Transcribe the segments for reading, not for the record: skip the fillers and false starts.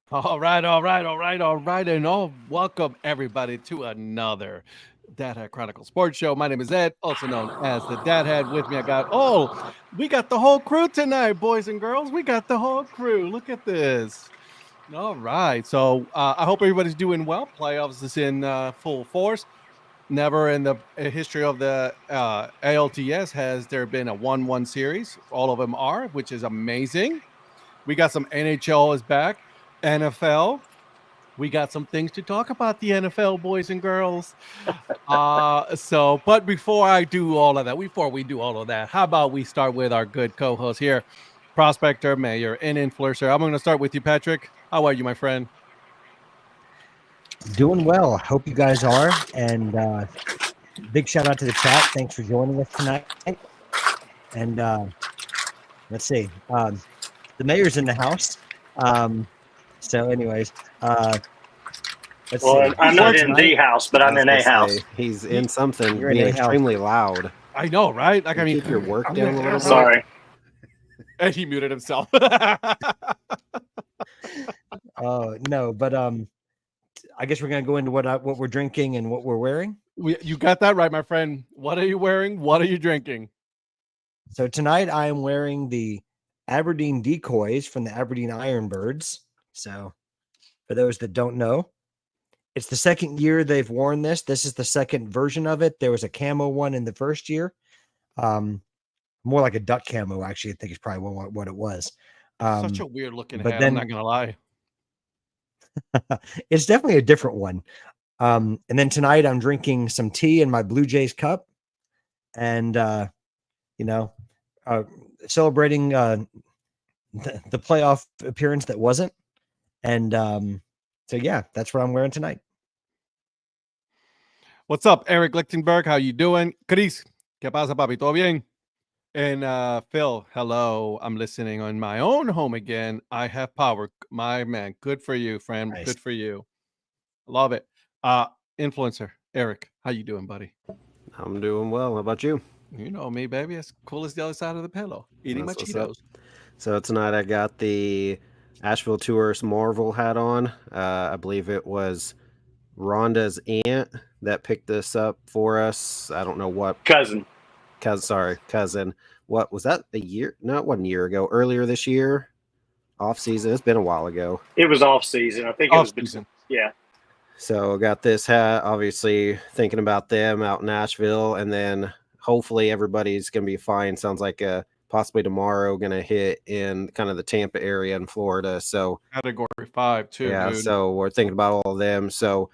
All right. And welcome everybody to another Dad Hat Chronicle Sports Show. My name is Ed, also known as the Dad Hat. With me, we got the whole crew tonight, boys and girls. We got the whole crew. Look at this. All right. So I hope everybody's doing well. Playoffs is in full force. Never in the history of the ALTS has there been a 1-1 series. All of them are, which is amazing. We got some NHL is back. NFL, we got some things to talk about the NFL, boys and girls. But before we do all of that, how about we start with our good co-host here, Prospector, Mayor, and Influencer. I'm going to start with you, Patrick. How are you, my friend? Doing well. Hope you guys are. And big shout out to the chat. Thanks for joining us tonight. And let's see. The mayor's in the house. Anyways, let's Well, see. I'm He's not working. in the house, but I I'm was in gonna a house. say he's He- in something You're in being a house. extremely loud. I know, right? Can you keep your work down a little bit? Sorry. And he muted himself. No, but I guess we're gonna go into what we're drinking and what we're wearing. You got that right, my friend. What are you wearing? What are you drinking? So tonight I am wearing the Aberdeen decoys from the Aberdeen Ironbirds. So for those that don't know, it's the second year they've worn this. This is the second version of it. There was a camo one in the first year. More like a duck camo, actually, I think is probably what it was. Such a weird looking but hat. I'm then- not gonna lie. It's definitely a different one. And then tonight I'm drinking some tea in my Blue Jays cup and, celebrating the playoff appearance that wasn't. And yeah, that's what I'm wearing tonight. What's up, Eric Lichtenberg? How you doing? Chris, ¿qué pasa, papi? ¿Todo bien? And Phil, hello. I'm listening on my own home again. I have power. My man, good for you, friend. Nice. Good for you. Love it. Influencer, Eric, how you doing, buddy? I'm doing well. How about you? You know me, baby. As cool as the other side of the pillow. Eating That's my what's up. Cheetos. So tonight I got the Asheville Tourist Marvel hat on. I believe it was Rhonda's aunt that picked this up for us. I don't know what Cousin. cousin. What was that? A year? No, it wasn't a year ago. Earlier this year, off season. It's been a while ago. It was off season. I think it was Off-season. Yeah. So I got this hat, obviously thinking about them out in Nashville, and then hopefully everybody's going to be fine. Sounds like possibly tomorrow going to hit in kind of the Tampa area in Florida. So Category 5, too, yeah, dude. so we're thinking about all of them. So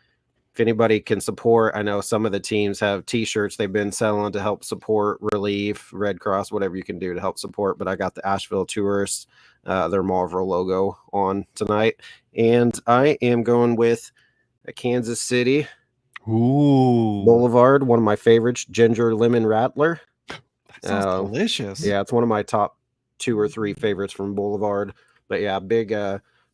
if anybody can support, I know some of the teams have T-shirts they've been selling to help support Relief, Red Cross, whatever you can do to help support. But I got the Asheville Tourists, their Marvel logo on tonight, and I am going with a Kansas City Ooh. Boulevard, one of my favorites, Ginger Lemon Rattler. That sounds delicious. Yeah, it's one of my top 2 or 3 favorites from Boulevard. But yeah, big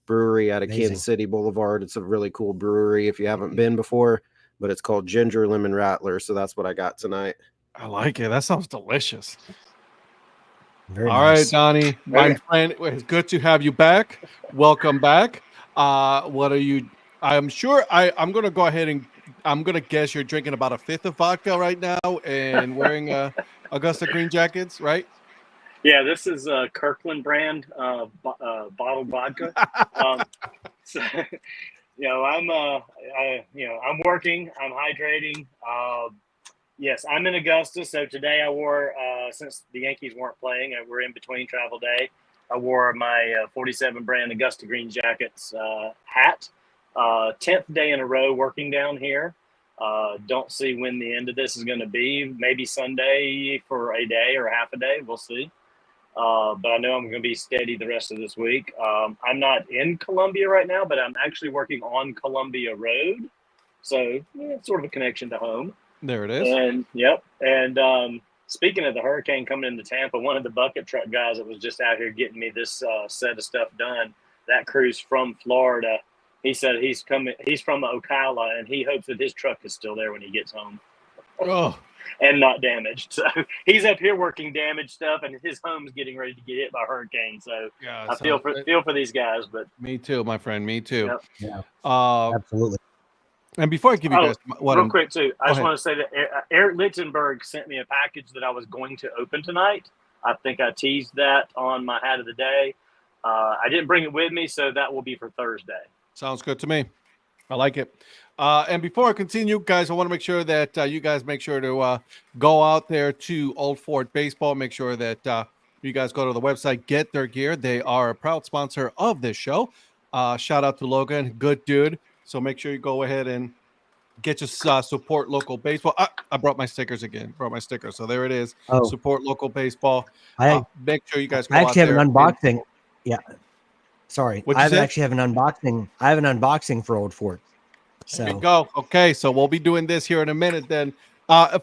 brewery out of Amazing. Kansas City Boulevard. It's a really cool brewery if you haven't been before, but it's called Ginger Lemon Rattler. So that's what I got tonight. I like it. That sounds delicious. Very All right, nice. Donnie, my Okay. friend, it's good to have you back. Welcome back. What are you? I'm sure I'm going to go ahead and I'm going to guess you're drinking about a fifth of vodka right now and wearing Augusta Green Jackets, right? Yeah, this is Kirkland brand bottled vodka. So, I'm working. I'm hydrating. Yes, I'm in Augusta. So today I wore, since the Yankees weren't playing, we're in between travel day. I wore my 47 brand Augusta Green Jackets hat. 10th day in a row working down here. Don't see when the end of this is going to be. Maybe Sunday for a day or half a day. We'll see. But I know I'm going to be steady the rest of this week. I'm not in Columbia right now, but I'm actually working on Columbia Road. So it's sort of a connection to home. There it is. And yep. And speaking of the hurricane coming into Tampa, one of the bucket truck guys that was just out here getting me this set of stuff done, that crew's from Florida. He said he's from Ocala, and he hopes that his truck is still there when he gets home. Oh, and not damaged. So he's up here working damaged stuff, and his home's getting ready to get hit by a hurricane. So Yeah, I feel for these guys. But me too, my friend. Me too. Yep. Yeah, absolutely. And before I give you guys real quick too, I just want to say that Eric Littenberg sent me a package that I was going to open tonight. I think I teased that on my hat of the day. I didn't bring it with me, so that will be for Thursday. Sounds good to me. I like it. And before I continue, guys, I want to make sure that you guys make sure to go out there to Old Fort Baseball. Make sure that you guys go to the website, get their gear. They are a proud sponsor of this show. Shout out to Logan, good dude. So make sure you go ahead and get your support local baseball. I brought my stickers again. So there it is. Oh. Support local baseball. Make sure you guys go I actually have an unboxing. Yeah. Sorry. Actually have an unboxing. I have an unboxing for Old Fort. So there you go. Okay, so we'll be doing this here in a minute then.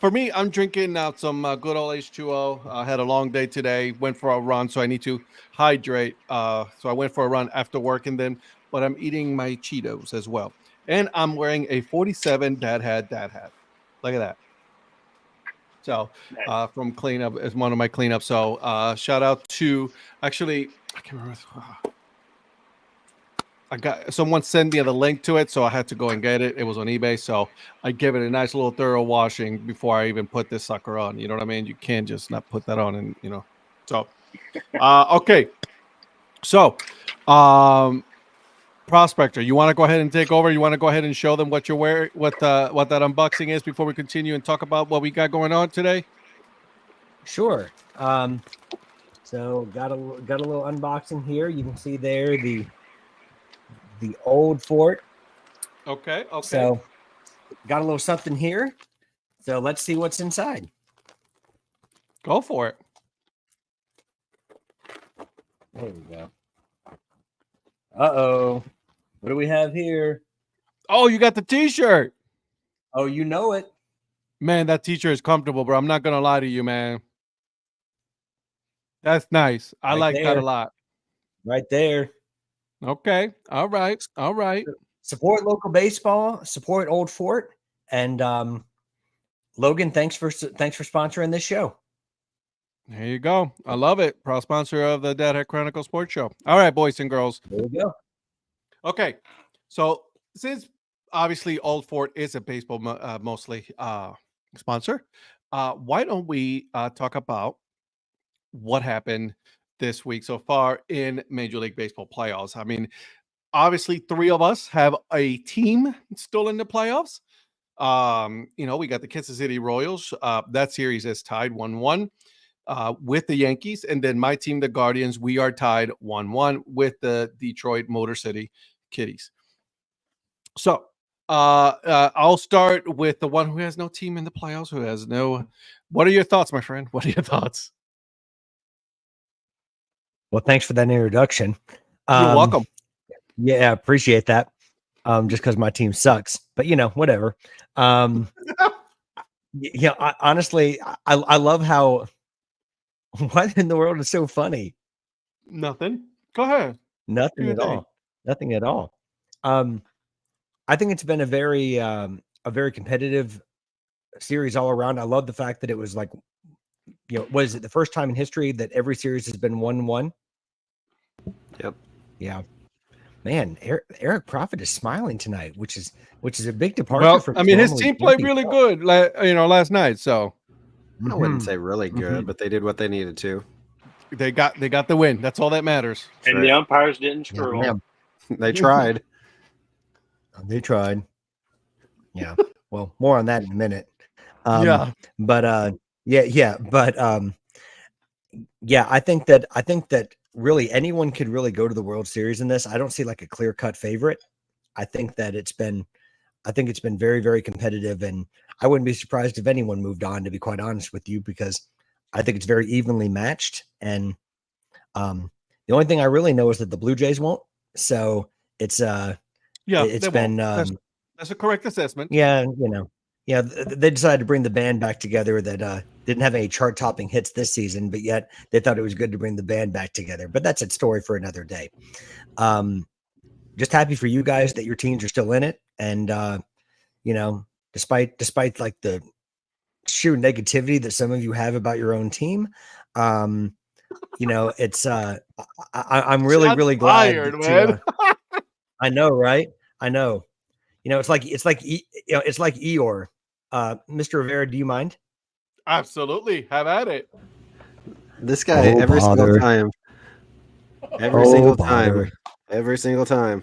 For me, I'm drinking now some good old H2O. I had a long day today, went for a run, so I need to hydrate. So I went for a run after work, but I'm eating my Cheetos as well. And I'm wearing a 47 Dad Hat. Look at that. So from cleanup is one of my cleanups. So shout out to actually, I can't remember. I got someone sent me the link to it, so I had to go and get it. It was on eBay, so I give it a nice little thorough washing before I even put this sucker on. You know what I mean? You can't just not put that on, and So, okay. So, Prospector, you want to go ahead and take over? You want to go ahead and show them what you're wearing, what that unboxing is before we continue and talk about what we got going on today? Sure. So got a little unboxing here. You can see there the Old Fort. Okay. So got a little something here. So let's see what's inside. Go for it. There we go. Uh-oh. What do we have here? Oh, you got the t-shirt. Oh, you know it. Man, that t-shirt is comfortable, bro. I'm not going to lie to you, man. That's nice. I like that a lot. Right there. Okay. All right. Support local baseball, support Old Fort, and Logan, thanks for sponsoring this show. There you go. I love it. Proud sponsor of the Dad Hat Chronicle Sports Show. All right, boys and girls. There we go. Okay. So since obviously Old Fort is a baseball mostly sponsor, why don't we talk about what happened this week so far in Major League Baseball playoffs? I mean, obviously 3 of us have a team still in the playoffs. We got the Kansas City Royals. That series is tied 1-1 with the Yankees. And then my team, the Guardians, we are tied 1-1 with the Detroit Motor City Kitties. So I'll start with the one who has no team in the playoffs, who has no. What are your thoughts, my friend? What are your thoughts? Well, thanks for that introduction. You're welcome. Yeah, I appreciate that. Just because my team sucks, but whatever. Honestly, I love how. What in the world is so funny? Nothing. Go ahead. Nothing at all. Nothing at all. I think it's been a very competitive series all around. I love the fact that it was like, was it the first time in history that every series has been 1-1? Yep. Yeah. Man, Eric Prophet is smiling tonight, which is a big departure from. I mean, his team played really good, last night. So I wouldn't say really good, but they did what they needed to. They got the win. That's all that matters. And the umpires didn't screw them. They tried. They tried. Yeah. Well, more on that in a minute. Yeah. But I think that really anyone could really go to the World Series in this. I don't see like a clear-cut favorite. I think it's been very, very competitive, and I wouldn't be surprised if anyone moved on, to be quite honest with you, because I think it's very evenly matched. And the only thing I really know is that the Blue Jays won't. So it's it's been that's a correct assessment. Yeah, they decided to bring the band back together that didn't have any chart-topping hits this season, but yet they thought it was good to bring the band back together. But that's a story for another day. Just happy for you guys that your teams are still in it, and despite like the sheer negativity that some of you have about your own team. It's I'm really, Shots really glad fired, to, man. I know, right? I know. It's like Eeyore. Mr. Rivera, do you mind? Absolutely. Have at it. This guy Oh, every single bother. time. Every Oh, single bother. time. Every single time.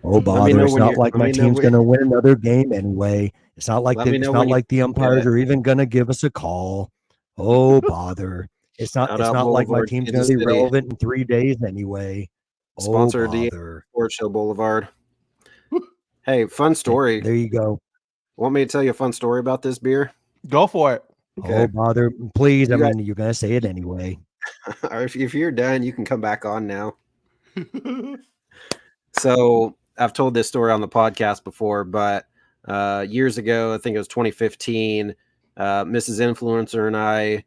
Oh, Let me bother. know It's when not you're. like Let my me know. team's going to win another game anyway. It's not like Let me know when you. the umpires Yeah. are even going to give us a call. Oh, bother. It's not Shout out like my Boulevard, team's going Kansas to be City. relevant in 3 days anyway. Oh, Sponsor DHC bother. Sports Show Boulevard. Hey, fun story. There you go. Want me to tell you a fun story about this beer? Go for it. Okay. Oh, bother. Please. You I got- mean, you're going to say it anyway. Or if you're done, you can come back on now. So I've told this story on the podcast before, but years ago, I think it was 2015, Mrs. Influencer and I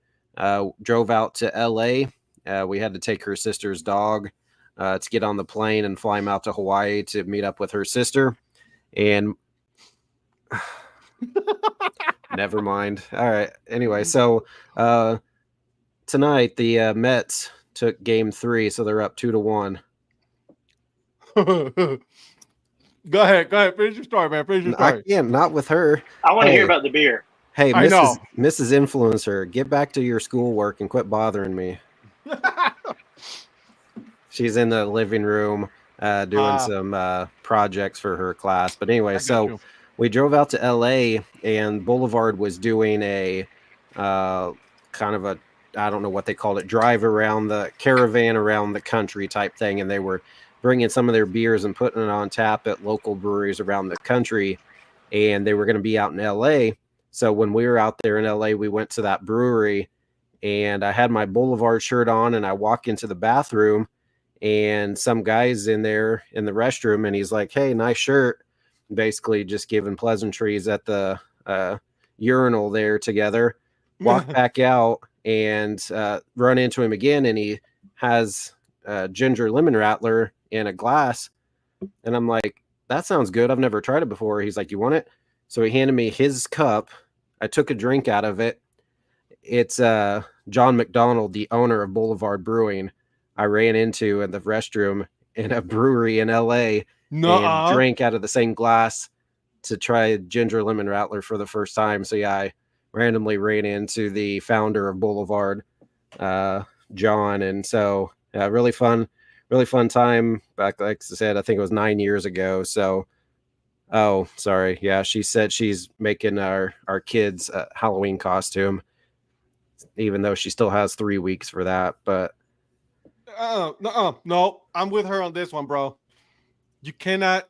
drove out to LA. We had to take her sister's dog to get on the plane and fly him out to Hawaii to meet up with her sister. And never mind. All right. Anyway, so tonight the Mets took game 3, so they're up 2-1. Go ahead. Finish your story, man. Finish your I story. can't, not with her. I want to Hey. hear about the beer. Hey, I know. Mrs. Influencer, get back to your schoolwork and quit bothering me. She's in the living room doing some projects for her class. But anyway, so we drove out to LA and Boulevard was doing a kind of a, I don't know what they called it, drive around the caravan around the country type thing. And they were bringing some of their beers and putting it on tap at local breweries around the country. And they were going to be out in LA. So when we were out there in LA, we went to that brewery and I had my Boulevard shirt on and I walk into the bathroom and some guy's in there in the restroom and he's like, "Hey, nice shirt." Basically just giving pleasantries at the urinal there together. Walk back out and run into him again. And he has ginger lemon rattler in a glass. And I'm like, "That sounds good. I've never tried it before." He's like, "You want it?" So he handed me his cup. I took a drink out of it. It's John McDonald, the owner of Boulevard Brewing, I ran into in the restroom in a brewery in LA and drank out of the same glass to try ginger lemon rattler for the first time. So yeah, I randomly ran into the founder of Boulevard, John. And so really fun time back. Like I said, I think it was 9 years ago. So oh, sorry. Yeah, she said she's making our kids a Halloween costume, even though she still has 3 weeks for that. But no, I'm with her on this one, bro. You cannot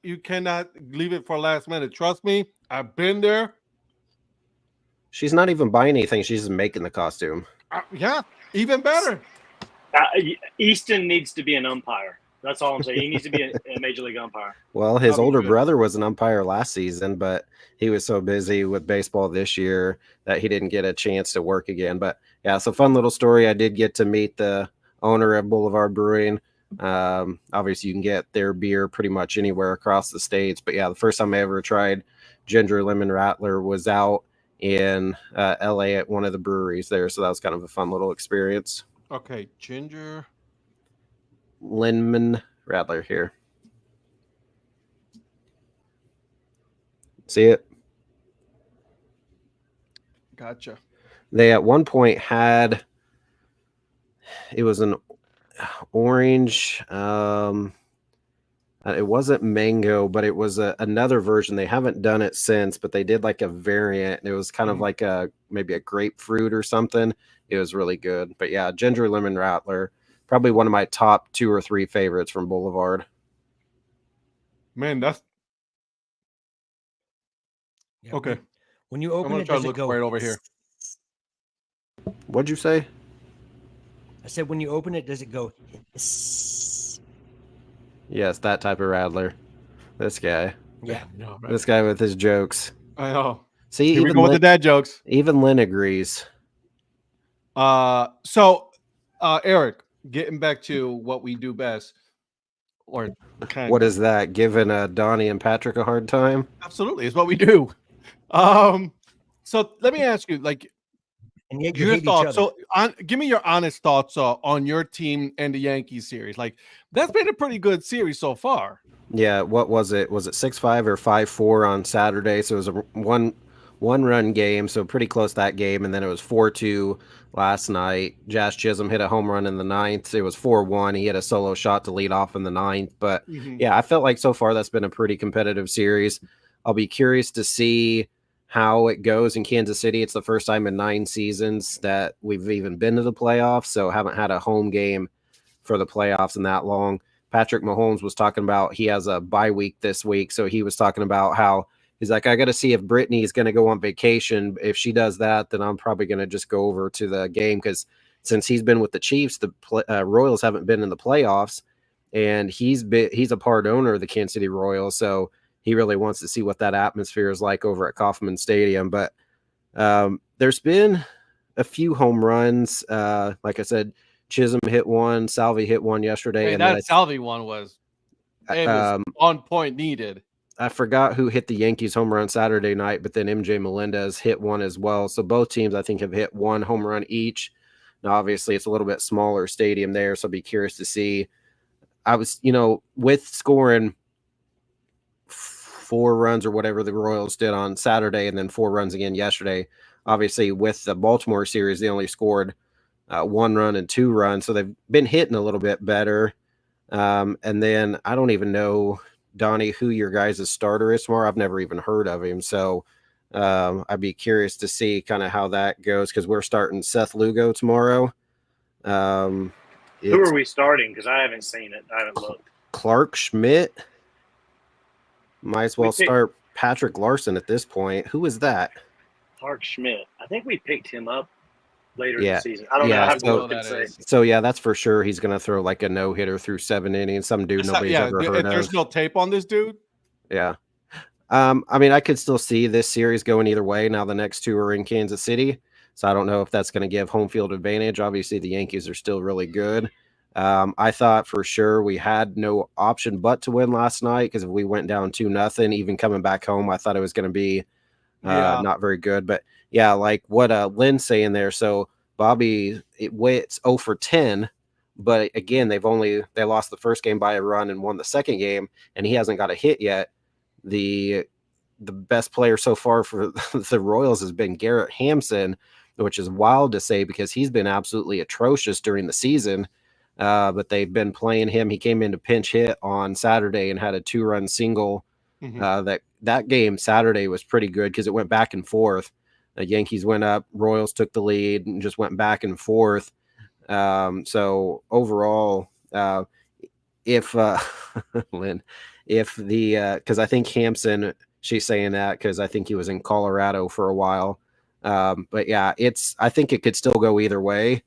leave it for last minute. Trust me, I've been there. she's not even buying anything; she's just making the costume. Yeah, even better. Easton needs to be an umpire. That's all I'm saying. He needs to be a major league umpire. Well, his That'd be older good. brother was an umpire last season, but he was so busy with baseball this year that he didn't get a chance to work again. But yeah, it's a fun little story. I did get to meet the owner of Boulevard Brewing. Obviously, you can get their beer pretty much anywhere across the states. But yeah, the first time I ever tried ginger lemon rattler was out in LA at one of the breweries there. So that was kind of a fun little experience. Okay, ginger Lemon rattler here. See it? Gotcha. They at one point had, it was an orange, it wasn't mango, but it was another version. They haven't done it since, but they did like a variant. It was kind of like maybe a grapefruit or something. It was really good. But yeah, ginger lemon rattler, probably one of my top 2 or 3 favorites from Boulevard. Man, that's Yeah, okay. When you I'm open gonna it, try to does it look go right over here. What'd you say? I said, when you open it, does it go hiss? Yes, that type of rattler. This guy. Yeah. No, man. This guy with his jokes. I know. See, Here we go with the dad jokes. even Lynn agrees. So Eric, getting back to what we do best, or kind What is that? Giving Donnie and Patrick a hard time? absolutely is what we do. So let me ask you, like, And yet you your hate each thoughts. other. So, give me your honest thoughts on your team and the Yankees series. Like, that's been a pretty good series so far. Yeah, what was it? Was it 6-5 or 5-4 on Saturday? So it was a one run game, so pretty close that game, and then it was 4-2 last night. Josh Chisholm hit a home run in the ninth. It was 4-1. He hit a solo shot to lead off in the ninth. But yeah, I felt like so far that's been a pretty competitive series. I'll be curious to see how it goes in Kansas City. It's the first time in 9 seasons that we've even been to the playoffs, so haven't had a home game for the playoffs in that long. Patrick Mahomes was talking about he has a bye week this week, so he was talking about how he's like, I got to see if Brittany's going to go on vacation. If she does that, then I'm probably going to just go over to the game, because since he's been with the Chiefs, the Royals haven't been in the playoffs, and he's a part owner of the Kansas City Royals, so he really wants to see what that atmosphere is like over at Kauffman Stadium. But there's been a few home runs. Like I said, Chisholm hit one, Salvi hit one yesterday. Hey, and that Salvi one was on point, needed. I forgot who hit the Yankees home run Saturday night, but then MJ Melendez hit one as well. So both teams, I think, have hit one home run each. Now, obviously, it's a little bit smaller stadium there, so I'll be curious to see. I was, with scoring 4 runs or whatever the Royals did on Saturday and then 4 runs again yesterday. Obviously, with the Baltimore series, they only scored 1 run and 2 runs, so they've been hitting a little bit better. And then I don't even know, Donnie, who your guys' starter is tomorrow. I've never even heard of him, so I'd be curious to see kind of how that goes, because we're starting Seth Lugo tomorrow. Who are we starting? Because I haven't seen it. I haven't looked. Clark Schmidt. Might as well start Patrick Larson at this point. Who is that? Clark Schmidt. I think we picked him up later in the season. I don't know. I have to look and say. So, yeah, that's for sure. He's going to throw like a no-hitter through 7 innings. Some dude nobody's ever heard of. There's no tape on this dude? Yeah. I mean, I could still see this series going either way. Now the next 2 are in Kansas City, so I don't know if that's going to give home field advantage. Obviously, the Yankees are still really good. I thought for sure we had no option but to win last night, because if we went down 2-0, even coming back home, I thought it was going to be not very good. But yeah, like what Lynn's saying there. So Bobby, it's 0 for 10, but again, they lost the first game by a run and won the second game, and he hasn't got a hit yet. The best player so far for the Royals has been Garrett Hampson, which is wild to say because he's been absolutely atrocious during the season. But they've been playing him. He came in to pinch hit on Saturday and had a 2-run single. That game Saturday was pretty good because it went back and forth. The Yankees went up, Royals took the lead, and just went back and forth. So overall, if Lynn, because I think Hampson, she's saying that because I think he was in Colorado for a while. But yeah, I think it could still go either way.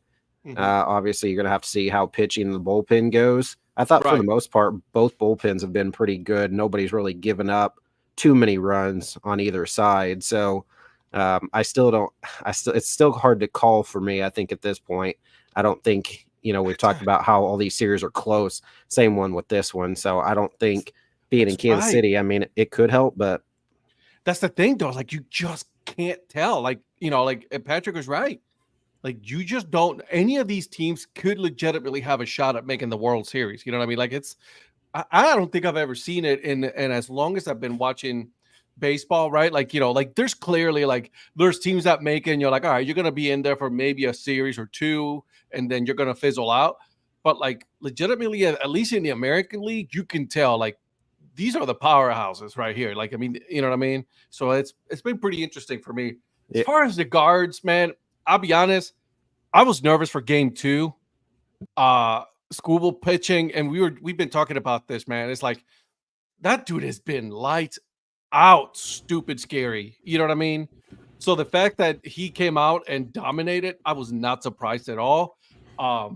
Obviously, you're going to have to see how pitching the bullpen goes. I thought for the most part, both bullpens have been pretty good. Nobody's really given up too many runs on either side. So it's still hard to call for me, I think, at this point. I don't think, we've talked about how all these series are close. Same one with this one. So I don't think being in Kansas City, I mean, it could help, but that's the thing, though. Like, you just can't tell. Like, Patrick was right. Like, you just don't. Any of these teams could legitimately have a shot at making the World Series. You know what I mean? Like, I don't think I've ever seen it and as long as I've been watching baseball, right? Like, there's clearly there's teams that make it and you're like, all right, you're gonna be in there for maybe a series or 2, and then you're gonna fizzle out. But like, legitimately, at least in the American League, you can tell these are the powerhouses right here. Like, I mean, you know what I mean? So it's been pretty interesting for me. As far as the guards, man, I'll be honest, I was nervous for game 2. Skubal pitching, and we've been talking about this, man. It's like that dude has been lights out, stupid scary. You know what I mean? So the fact that he came out and dominated, I was not surprised at all. My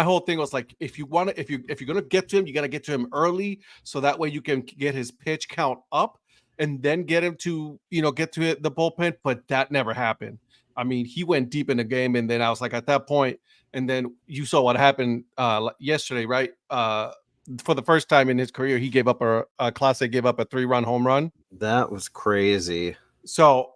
whole thing was like, if you're gonna get to him, you gotta get to him early, so that way you can get his pitch count up and then get him to get to the bullpen. But that never happened. I mean, he went deep in the game, and then I was like, at that point, and then you saw what happened yesterday, right? For the first time in his career, he gave up a 3-run home run. That was crazy. So,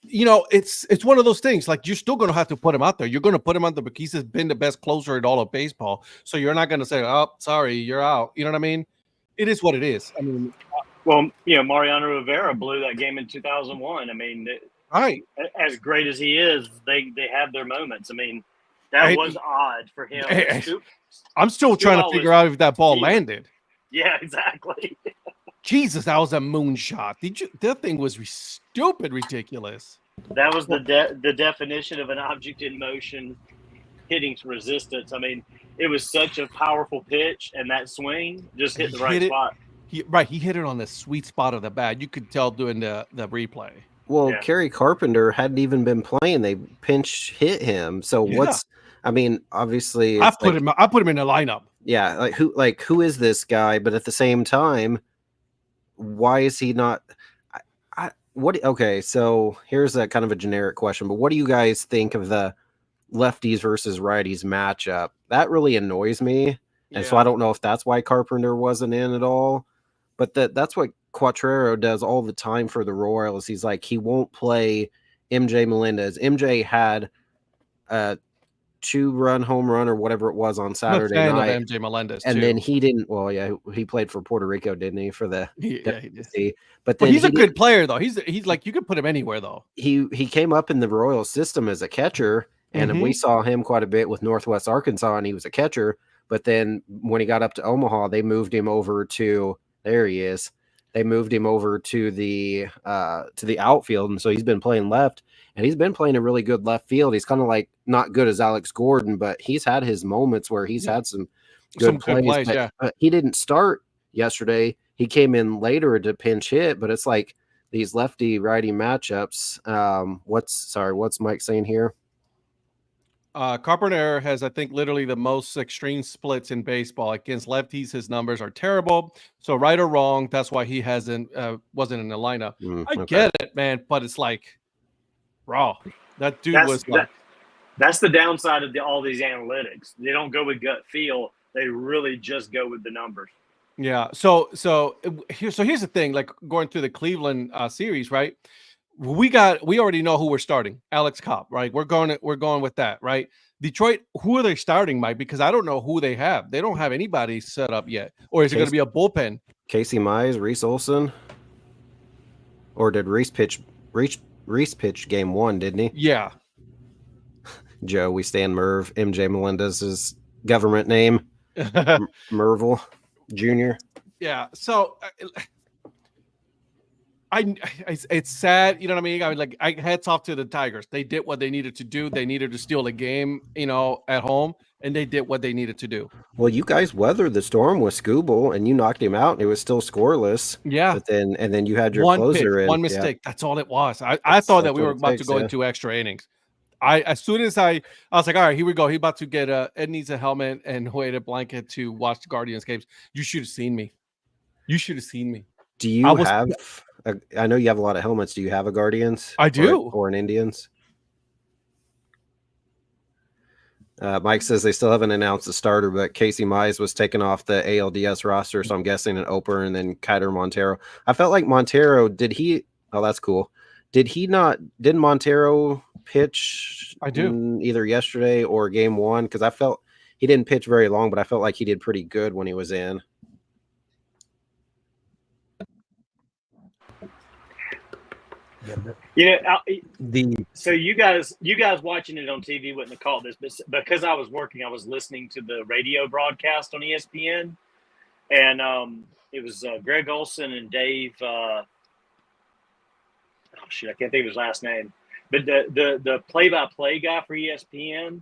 it's one of those things. Like, you're still going to have to put him out there. You're going to put him out there because he's been the best closer in all of baseball. So you're not going to say, "Oh, sorry, you're out." You know what I mean? It is what it is. I mean, well, Mariano Rivera blew that game in 2001. I mean, right? As great as he is, they have their moments. I mean, that was odd for him. I'm still trying to figure out if that ball landed. Yeah, exactly. Jesus, that was a moonshot. That thing was stupid, ridiculous. That was the definition of an object in motion hitting resistance. I mean, it was such a powerful pitch, and that swing just hit the right spot. He hit it on the sweet spot of the bat. You could tell doing the replay. Well, Kerry Carpenter hadn't even been playing. They pinch hit him. So I mean, obviously, I put him in the lineup. Yeah, who is this guy? But at the same time, why is he not? Okay, so here's a kind of a generic question, but what do you guys think of the lefties versus righties matchup? That really annoys me, and so I don't know if that's why Carpenter wasn't in at all. But that's what Quatrero does all the time for the Royals. He's like, he won't play MJ Melendez. MJ had a 2-run home run or whatever it was on Saturday night. Of MJ Melendez, and then he didn't. Well, yeah, he played for Puerto Rico, didn't he? For the DHC. But then he's a good player, though. He's like, you could put him anywhere, though. He came up in the Royal system as a catcher, and we saw him quite a bit with Northwest Arkansas, and he was a catcher. But then when he got up to Omaha, they moved him over to there he is. They moved him over to the outfield, and so he's been playing left, and he's been playing a really good left field. He's kind of like not good as Alex Gordon, but he's had his moments where he's had some good plays. He didn't start yesterday. He came in later to pinch hit, but it's like these lefty righty matchups. What's Mike saying here? Carpenter has, I think, literally the most extreme splits in baseball. Against lefties, his numbers are terrible. So right or wrong, that's why he wasn't in the lineup. I get it, man, but it's like, raw. That dude that's the downside of all these analytics. They don't go with gut feel. They really just go with the numbers. Yeah. So here's the thing. Like, going through the Cleveland series, right? We already know who we're starting. Alex Cobb, right? We're going with that, right? Detroit, who are they starting, Mike? Because I don't know who they have. They don't have anybody set up yet. Or is it going to be a bullpen? Casey Mize, Reese Olson, or did Reese pitch game 1? Didn't he? Yeah. Joe, we stand Merv. MJ Melendez's government name, Merville Jr. Yeah. So. It's sad, you know what I mean? I hats off to the Tigers. They did what they needed to do. They needed to steal a game, at home, and they did what they needed to do. Well, you guys weathered the storm with Scooble, and you knocked him out, and it was still scoreless. Yeah. But then you had your closer in. One mistake. Yeah. That's all it was. I thought that we were about to go into extra innings. As soon as I was like, all right, here we go. He's about to get Ed needs a helmet and Hoyt a blanket to watch the Guardians games. You should have seen me. Do you have? I know you have a lot of helmets. Do you have a Guardians? I do. Or an Indians? Mike says they still haven't announced the starter, but Casey Mize was taken off the ALDS roster, so I'm guessing an Oper and then Kiter Montero. I felt like Montero, oh, that's cool. Didn't Montero pitch either yesterday or game 1? Because I felt he didn't pitch very long, but I felt like he did pretty good when he was in. So you guys watching it on TV wouldn't have caught this, but because I was working, I was listening to the radio broadcast on ESPN, and it was Greg Olson and Dave. I can't think of his last name, but the play-by-play guy for ESPN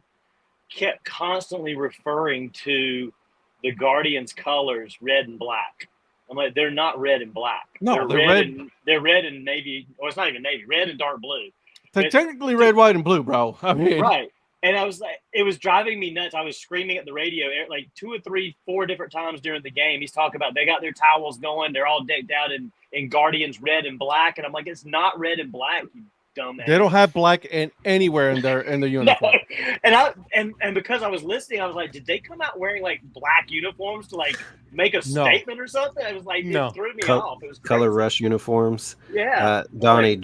kept constantly referring to the Guardians' colors, red and black. I'm like, they're not red and black. No, they're red. They're red and navy. Well, it's not even navy. Red and dark blue. They're technically red, white, and blue, bro. I mean, right. And I was like, it was driving me nuts. I was screaming at the radio like 2 or 3, 4 different times during the game. He's talking about they got their towels going. They're all decked out in Guardians red and black. And I'm like, it's not red and black, you dumbass. They don't have black anywhere in their uniform. No. And because I was listening, I was like, did they come out wearing like black uniforms to like make a statement or something? I was like, it threw me off. It was color rush uniforms. Yeah. Donnie,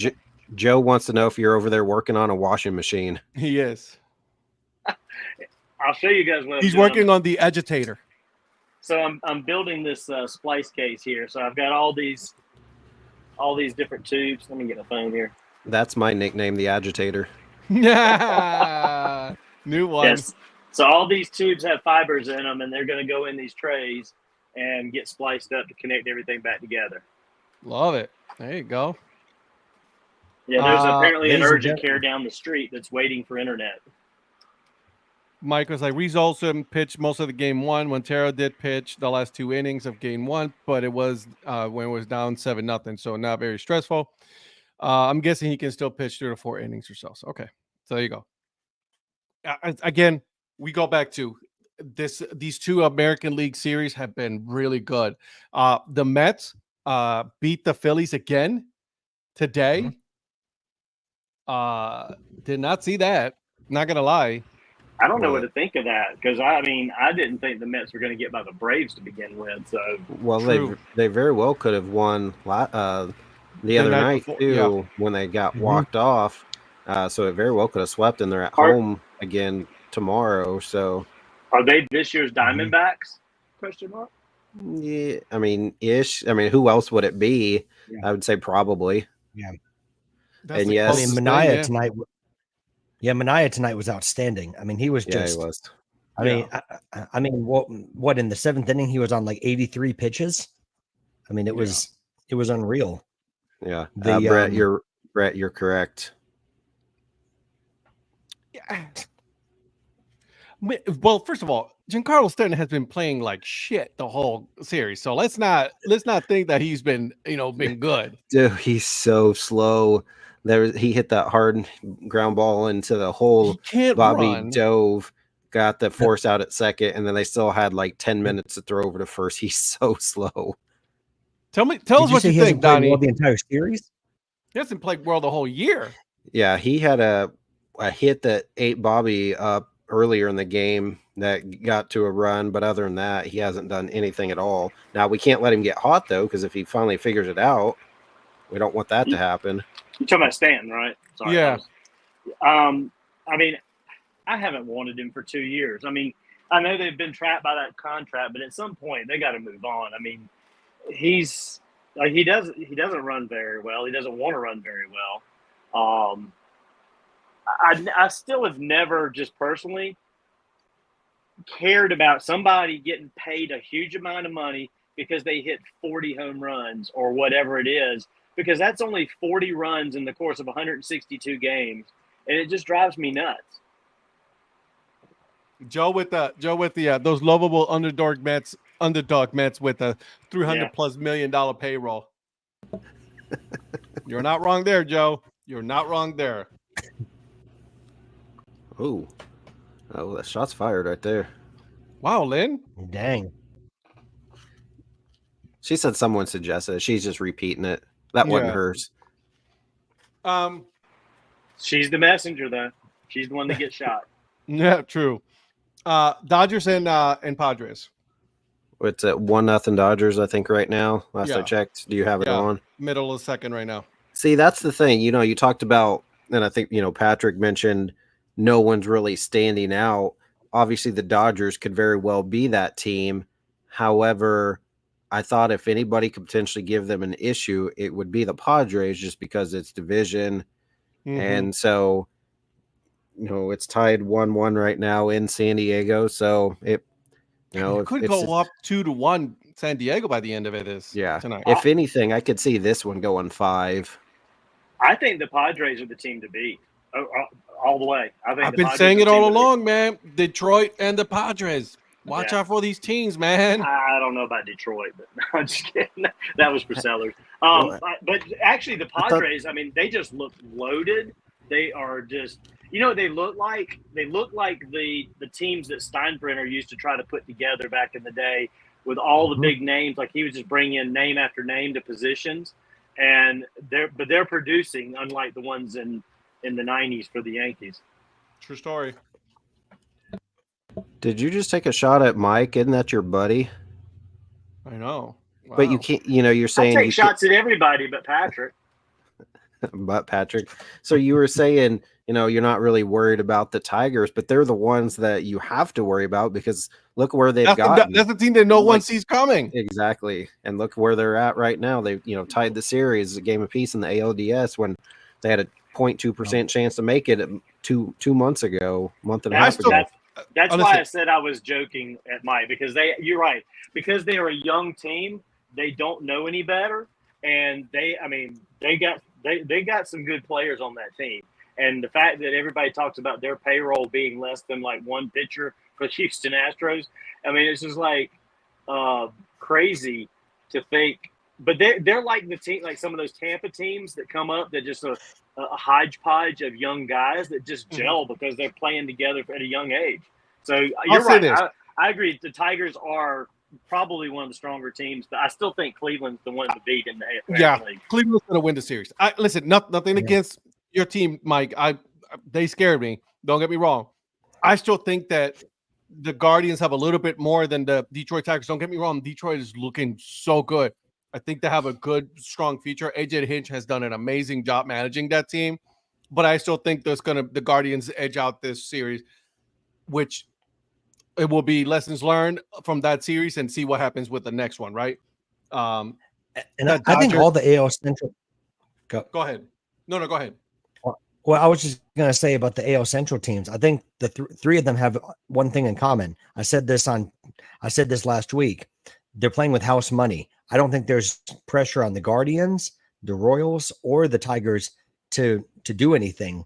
Joe wants to know if you're over there working on a washing machine. He is. I'll show you guys what I'm He's doing. working on the agitator. So I'm building this splice case here. So I've got all these different tubes. Let me get a phone here. That's my nickname, the agitator. Yeah. New one. Yes. So all these tubes have fibers in them, and they're going to go in these trays and get spliced up to connect everything back together. Love it. There you go. Yeah, there's apparently an ladies and urgent care gentlemen. down the street that's waiting for internet. Mike was like, Reese Olson pitched most of the game one. Montero did pitch the last 2 innings of game one, but it was when it was down 7-0, so not very stressful. I'm guessing he can still pitch 3 to 4 innings or so. So okay, so there you go. Again, we go back to these 2 American League series have been really good. The Mets beat the Phillies again today. Did not see that. Not gonna lie. I don't know what to think of that because I didn't think the Mets were going to get by the Braves to begin with. So Well, they very well could have won the other night before, too when they got walked off. So it very well could have swept, and they're at Are- home again tomorrow. So are they this year's Diamondbacks? Question mark. yeah, I mean, ish. I mean, who else would it be? Yeah. I would say probably. That's And the yes- I mean, closest Mania thing, yeah. tonight. Yeah, Mania tonight was outstanding. I mean, he was Yeah, just. he was. I mean, what in the 7th inning he was on like 83 pitches. I mean, it was unreal. Yeah, The, Brett, you're correct. Yeah. Well, first of all, Giancarlo Stanton has been playing like shit the whole series, so let's not think that he's been been good. Dude, he's so slow. He hit that hard ground ball into the hole. He can't Bobby run. dove, got the force out at second, and then they still had like 10 minutes to throw over to first. He's so slow. Tell us Did you what say you he think, hasn't played Donnie. well the entire series? He hasn't played well the whole year. Yeah, he had a hit that ate Bobby up earlier in the game that got to a run, but other than that, he hasn't done anything at all. Now, we can't let him get hot, though, because if he finally figures it out, we don't want that to happen. You're talking about Stanton, right? Sorry, Yeah. I mean, I haven't wanted him for 2 years. I mean, I know they've been trapped by that contract, but at some point they got to move on. I mean, he's like he doesn't run very well. He doesn't want to run very well. I still have never just personally cared about somebody getting paid a huge amount of money because they hit 40 home runs or whatever it is, because that's only 40 runs in the course of 162 games, and it just drives me nuts. Joe with the those lovable underdog Mets with a $300+ million payroll. You're not wrong there, Joe. You're not wrong there. Oh, that shot's fired right there. Wow, Lynn. Dang. She said someone suggested it. She's just repeating it. That wasn't Yeah. hers. She's the messenger, though. She's the one that gets shot. Yeah, true. Dodgers and Padres. It's at 1-0 Dodgers, I think, right now. Last I Yeah. checked. Do you have it Yeah. on? Middle of the second right now. See, that's the thing. You talked about, and I think, Patrick mentioned no one's really standing out. Obviously, the Dodgers could very well be that team. However, I thought if anybody could potentially give them an issue, it would be the Padres, just because it's division. Mhm. And so, it's tied 1-1 right now in San Diego. So it could go up 2-1 San Diego by the end of it is tonight. If anything, I could see this one going 5. I think the Padres are the team to beat all the way. I've been saying it all along, man. Detroit and the Padres. Watch Yeah. out for these teams, man. I don't know about Detroit, but I'm just kidding. That was for sellers. But actually, the Padres, they just look loaded. They are just, they look like the teams that Steinbrenner used to try to put together back in the day with all the big names. Like he would just bring in name after name to positions, and they're producing, unlike the ones in the 90s for the Yankees. True story. Did you just take a shot at Mike? Isn't that your buddy? I know. But you Wow. can't, you're I saying take you shots at everybody but Patrick. But Patrick, so you were saying, you're not really worried about the Tigers, but they're the ones that you have to worry about because look where they've gotten. That's the team that no one sees coming. Exactly. And look where they're at right now. They, tied the series a game apiece in the ALDS when they had a 0.2% chance to make it two months ago, month and a half ago. That's why I said I was joking at Mike, because you're right. Because they are a young team, they don't know any better. And they got some good players on that team. And the fact that everybody talks about their payroll being less than like one pitcher for the Houston Astros, I mean, it's just like crazy to think. But they're like the team, like some of those Tampa teams that come up that just a hodgepodge of young guys that just gel because they're playing together at a young age. So you're right. I agree. The Tigers are probably one of the stronger teams, but I still think Cleveland's the one to beat in the American League. Cleveland's going to win the series. Listen, nothing against your team, Mike. They scared me. Don't get me wrong. I still think that the Guardians have a little bit more than the Detroit Tigers. Don't get me wrong. Detroit is looking so good. I think they have a good, strong future. AJ Hinch has done an amazing job managing that team, but I still think the Guardians edge out this series, which it will be lessons learned from that series and see what happens with the next one, right? And I think all the AL Central. Go ahead. No, go ahead. Well, I was just going to say about the AL Central teams. I think the three of them have one thing in common. I said this last week. They're playing with house money. I don't think there's pressure on the Guardians, the Royals, or the Tigers to do anything.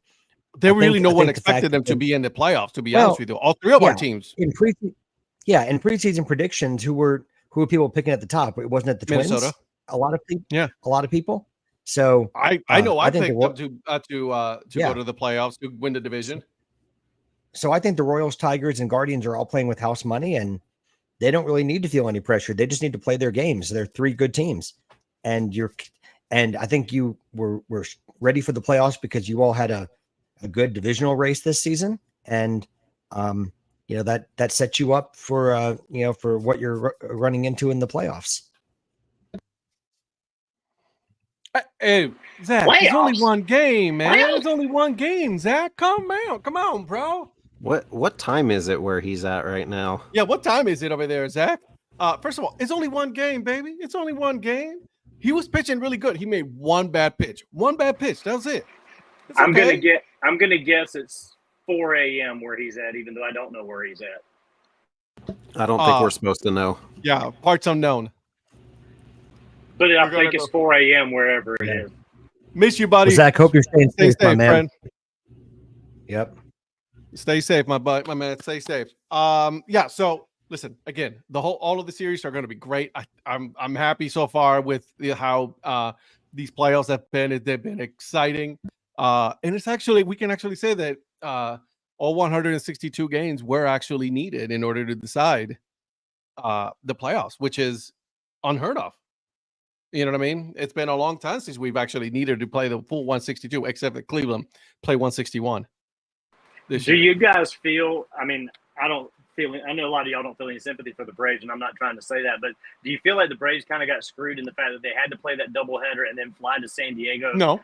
No one expected them to be in the playoffs, to be honest with you. All three of our teams. In preseason predictions, who were people picking at the top? It wasn't at the Twins. Minnesota. A lot of people. Yeah. A lot of people. So I know I picked them to go to the playoffs, to win the division. So I think the Royals, Tigers, and Guardians are all playing with house money, and they don't really need to feel any pressure. They just need to play their games. They're three good teams, and I think you were ready for the playoffs because you all had a good divisional race this season, and that sets you up for for what you're running into in the playoffs. Hey, Zach, it's only one game, man. It's only one game, Zach. Come on, bro. What time is it where he's at right now? Yeah, what time is it over there, Zach? First of all, it's only one game, baby. It's only one game. He was pitching really good. He made one bad pitch. That was it. I'm gonna guess it's 4 a.m. where he's at, even though I don't know where he's at. I don't think we're supposed to know. Yeah, parts unknown. But I think it's 4 a.m. wherever it is. Miss you, buddy. Well, Zach, hope you're staying safe, my man. Friend. Yep. Stay safe, my man. Stay safe. So listen, again, all of the series are going to be great. I'm happy so far with how these playoffs have been. They've been exciting. And it's actually, we can actually say that all 162 games were actually needed in order to decide the playoffs, which is unheard of. You know what I mean? It's been a long time since we've actually needed to play the full 162, except that Cleveland play 161. Do you guys feel, I mean, I know a lot of y'all don't feel any sympathy for the Braves, and I'm not trying to say that, but do you feel like the Braves kind of got screwed in the fact that they had to play that doubleheader and then fly to San Diego? No.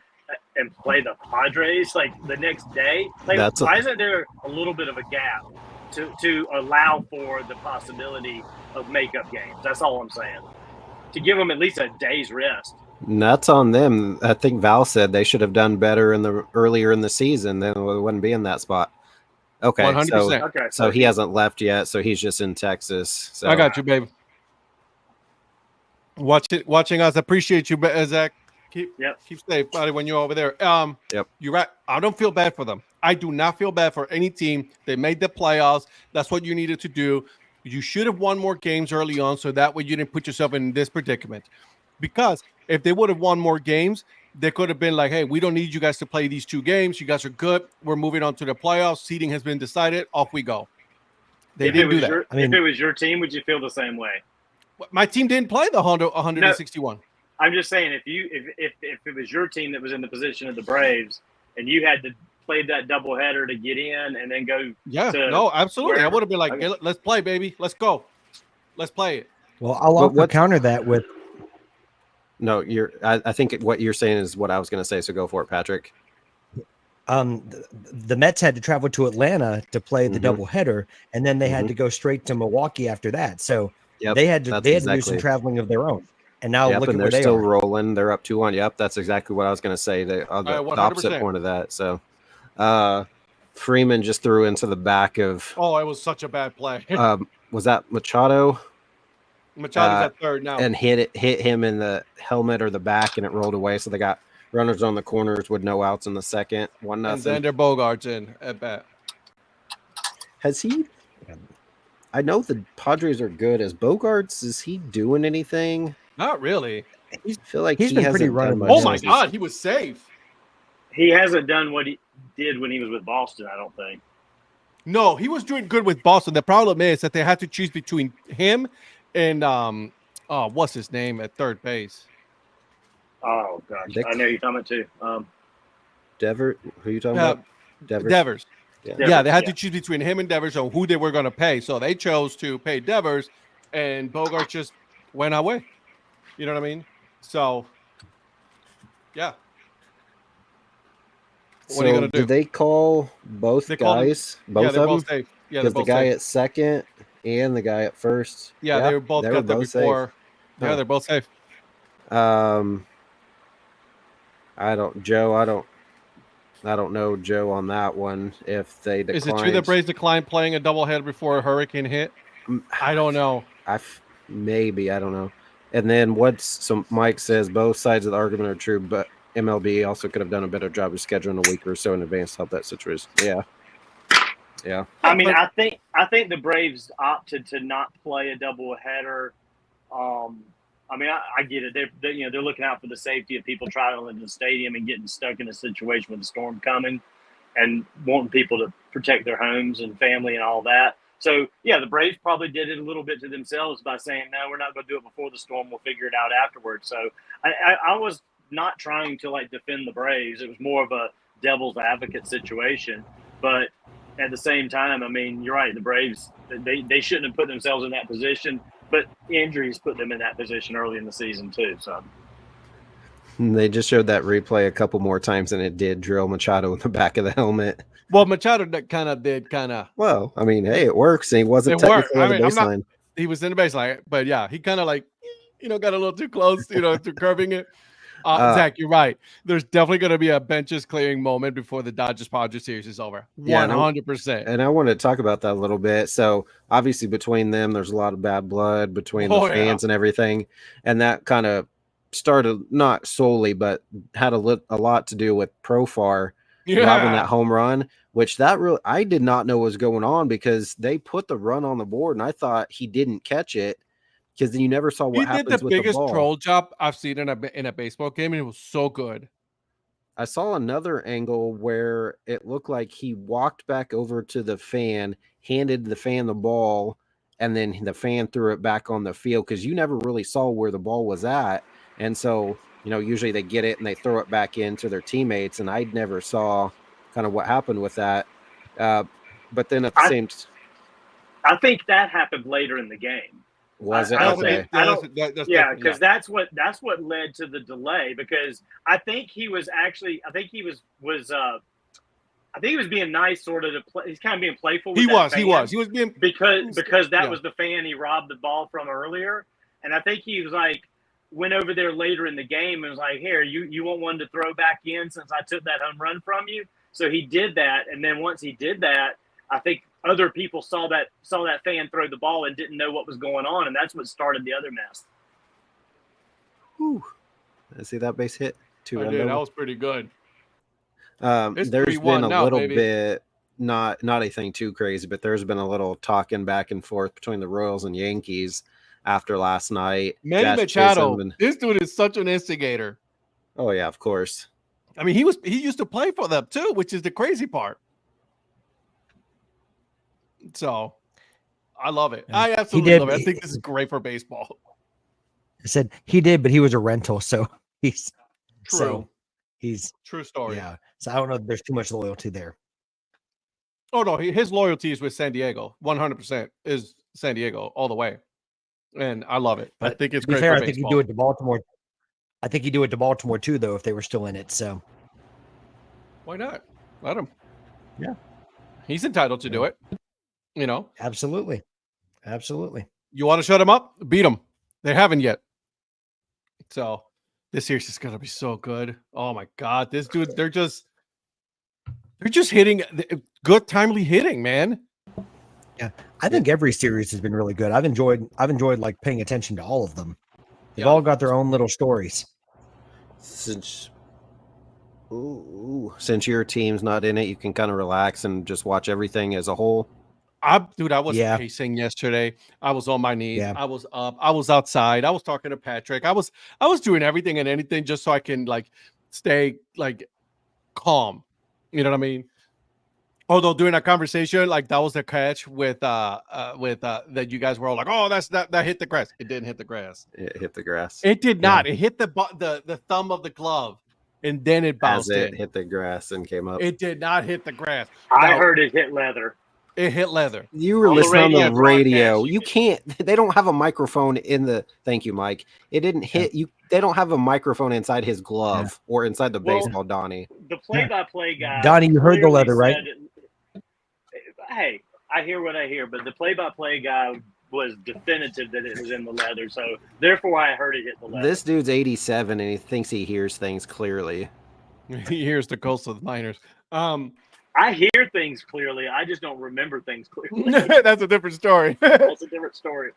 And play the Padres like the next day? Like, why isn't there a little bit of a gap to allow for the possibility of makeup games? That's all I'm saying. To give them at least a day's rest. That's on them. I think Val said they should have done better earlier in the season, then we wouldn't be in that spot. Okay, 100%. So he hasn't left yet, so he's just in Texas. So I got you, baby. Watching us. Appreciate you, Zach. Keep safe, buddy, when you're over there. You're right. I don't feel bad for them. I do not feel bad for any team. They made the playoffs. That's what you needed to do. You should have won more games early on, so that way you didn't put yourself in this predicament. Because if they would have won more games, they could have been like, hey, we don't need you guys to play these 2 games. You guys are good. We're moving on to the playoffs. Seeding has been decided. Off we go. They didn't do that. If it was your team, would you feel the same way? My team didn't play the 161. No, I'm just saying, if it was your team that was in the position of the Braves and you had to play that doubleheader to get in and then go. Yeah, no, absolutely. Wherever. I would have been like, hey, let's play, baby. Let's go. Let's play it. Well, I'll counter that with No, I think what you're saying is what I was going to say. So go for it, Patrick. The Mets had to travel to Atlanta to play the doubleheader, and then they had to go straight to Milwaukee after that. So they had to do some traveling of their own. And now look at and where they're they still are. rolling. They're up 2-1. Yep, that's exactly what I was going to say. The 100%. opposite point of that. So Freeman just threw into the back of. Oh, it was such a bad play. Was that Machado? Machado's at third now. And hit him in the helmet or the back, and it rolled away. So they got runners on the corners with no outs in the second. 1-0. And Xander Bogaerts in at bat. Has he? I know the Padres are good. As Bogaerts, is he doing anything? Not really. I feel like he's been pretty running. Oh my God, he was safe. He hasn't done what he did when he was with Boston, I don't think. No, he was doing good with Boston. The problem is that they had to choose between him and what's his name at third base? Oh gosh, I know you're talking about too. Devers. Who are you talking about? Devers. Yeah, they had to choose between him and Devers on who they were going to pay. So they chose to pay Devers, and Bogaerts just went away. You know what I mean? So, yeah. What are you going to do? Did they call both guys? Both they're of both them? safe. Yeah, because the guy safe. at second and the guy at first. Yeah, they were both got there before. Yeah, they're both safe. I don't know Joe on that one. If they declined. Is it true that Braves declined playing a doubleheader before a hurricane hit? I don't know. Maybe, I don't know. And then Mike says both sides of the argument are true, but MLB also could have done a better job of scheduling a week or so in advance to help that situation. Yeah. I mean, I think the Braves opted to not play a doubleheader. I mean, I get it. They're looking out for the safety of people traveling to the stadium and getting stuck in a situation with a storm coming, and wanting people to protect their homes and family and all that. So yeah, the Braves probably did it a little bit to themselves by saying, no, we're not going to do it before the storm. We'll figure it out afterwards. So I was not trying to defend the Braves. It was more of a devil's advocate situation. But at the same time, I mean, you're right. The Braves, they shouldn't have put themselves in that position. But injuries put them in that position early in the season too. So they just showed that replay a couple more times, and it did drill Machado in the back of the helmet. Well, Machado kind of. Well, I mean, hey, it works. He wasn't technically on the baseline. He was in the baseline, but yeah, he kind of got a little too close, to curving it. Zach, you're right. There's definitely going to be a benches clearing moment before the Dodgers-Padres series is over. 100%. And I want to talk about that a little bit. So obviously between them, there's a lot of bad blood between the fans and everything. And that kind of started not solely, but had a lot to do with Profar robbing that home run, which I did not know was going on because they put the run on the board and I thought he didn't catch it. Because then you never saw what happens with the ball. He did the biggest troll job I've seen in a baseball game, and it was so good. I saw another angle where it looked like he walked back over to the fan, handed the fan the ball, and then the fan threw it back on the field because you never really saw where the ball was at. And so, usually they get it and they throw it back into their teammates, and I never saw kind of what happened with that. But then at the same time, I think that happened later in the game. Was it? Because that's what led to the delay. Because I think he was being nice, sort of. He's kind of being playful. With He was being because that was the fan he robbed the ball from earlier, and I think he was went over there later in the game and was like, "Here, you want one to throw back in since I took that home run from you." So he did that, and then once he did that, I think other people saw that fan throw the ball and didn't know what was going on, and that's what started the other mess. Whew. I see that base hit. That was pretty good. There's been a little bit, not anything too crazy, but there's been a little talking back and forth between the Royals and Yankees after last night. Manny Machado, this dude is such an instigator. Oh yeah, of course. I mean, he used to play for them too, which is the crazy part. So I love it. I absolutely love it. I think this is great for baseball. I said he did, but he was a rental, so he's true. So he's true story. Yeah. So I don't know if there's too much loyalty there. Oh no, his loyalty is with San Diego. 100% is San Diego all the way, and I love it. But I think it's to be great. fair, for I think baseball. you do it to Baltimore. I think he'd do it to Baltimore too, though, if they were still in it. So Why not? Let him. Yeah. He's entitled to do it. You know, absolutely. you want to shut him up? Beat him. They haven't yet. So this series is gonna be so good. Oh my God, this dude, they're just hitting good, timely hitting, man. Yeah, I think every series has been really good. I've enjoyed like paying attention to all of them. They've all got their own little stories. Since your team's not in it, you can kind of relax and just watch everything as a whole. I was pacing yesterday. I was on my knees. Yeah. I was up. I was outside. I was talking to Patrick. I was doing everything and anything just so I can like stay like calm. You know what I mean? Although during that conversation, like that was the catch with that you guys were all like, "Oh, that hit the grass." It didn't hit the grass. It hit the grass. It did not. It hit the thumb of the glove, and then it bounced in. Hit the grass and came up. It did not hit the grass. I heard it hit leather. It hit leather. You were listening on the radio. You can't. They don't have a microphone in the. Thank you, Mike. It didn't hit you. They don't have a microphone inside his glove or inside the baseball, Donnie. The play-by-play guy. Donnie, you heard the leather, right? Hey, I hear what I hear, but the play-by-play guy was definitive that it was in the leather, so therefore I heard it hit the leather. This dude's 87 and he thinks he hears things clearly. He hears the ghosts of the miners. I hear things clearly. I just don't remember things clearly. That's a different story. That's a different story.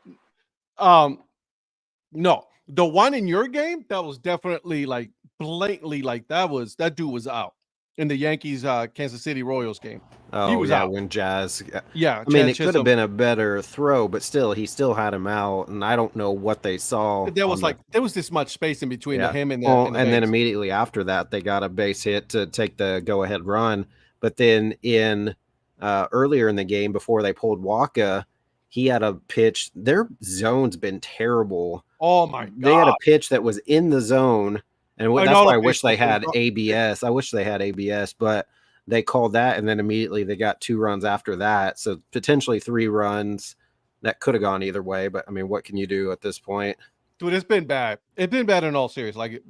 No, the one in your game that was definitely like blatantly like that dude was out in the Yankees Kansas City Royals game. Oh, he was yeah, out. when Jazz. Yeah, I mean, it could have been a better throw, but still, he still had him out, and I don't know what they saw. There was this much space in between him and and then immediately after that, they got a base hit to take the go-ahead run. But then in earlier in the game, before they pulled Waka, he had a pitch. Their zone's been terrible. Oh my God! They had a pitch that was in the zone, and that's why I wish they had ABS. I wish they had ABS, but they called that, and then immediately they got 2 runs after that. So potentially 3 runs that could have gone either way. But I mean, what can you do at this point? Dude, it's been bad. It's been bad in all series. Like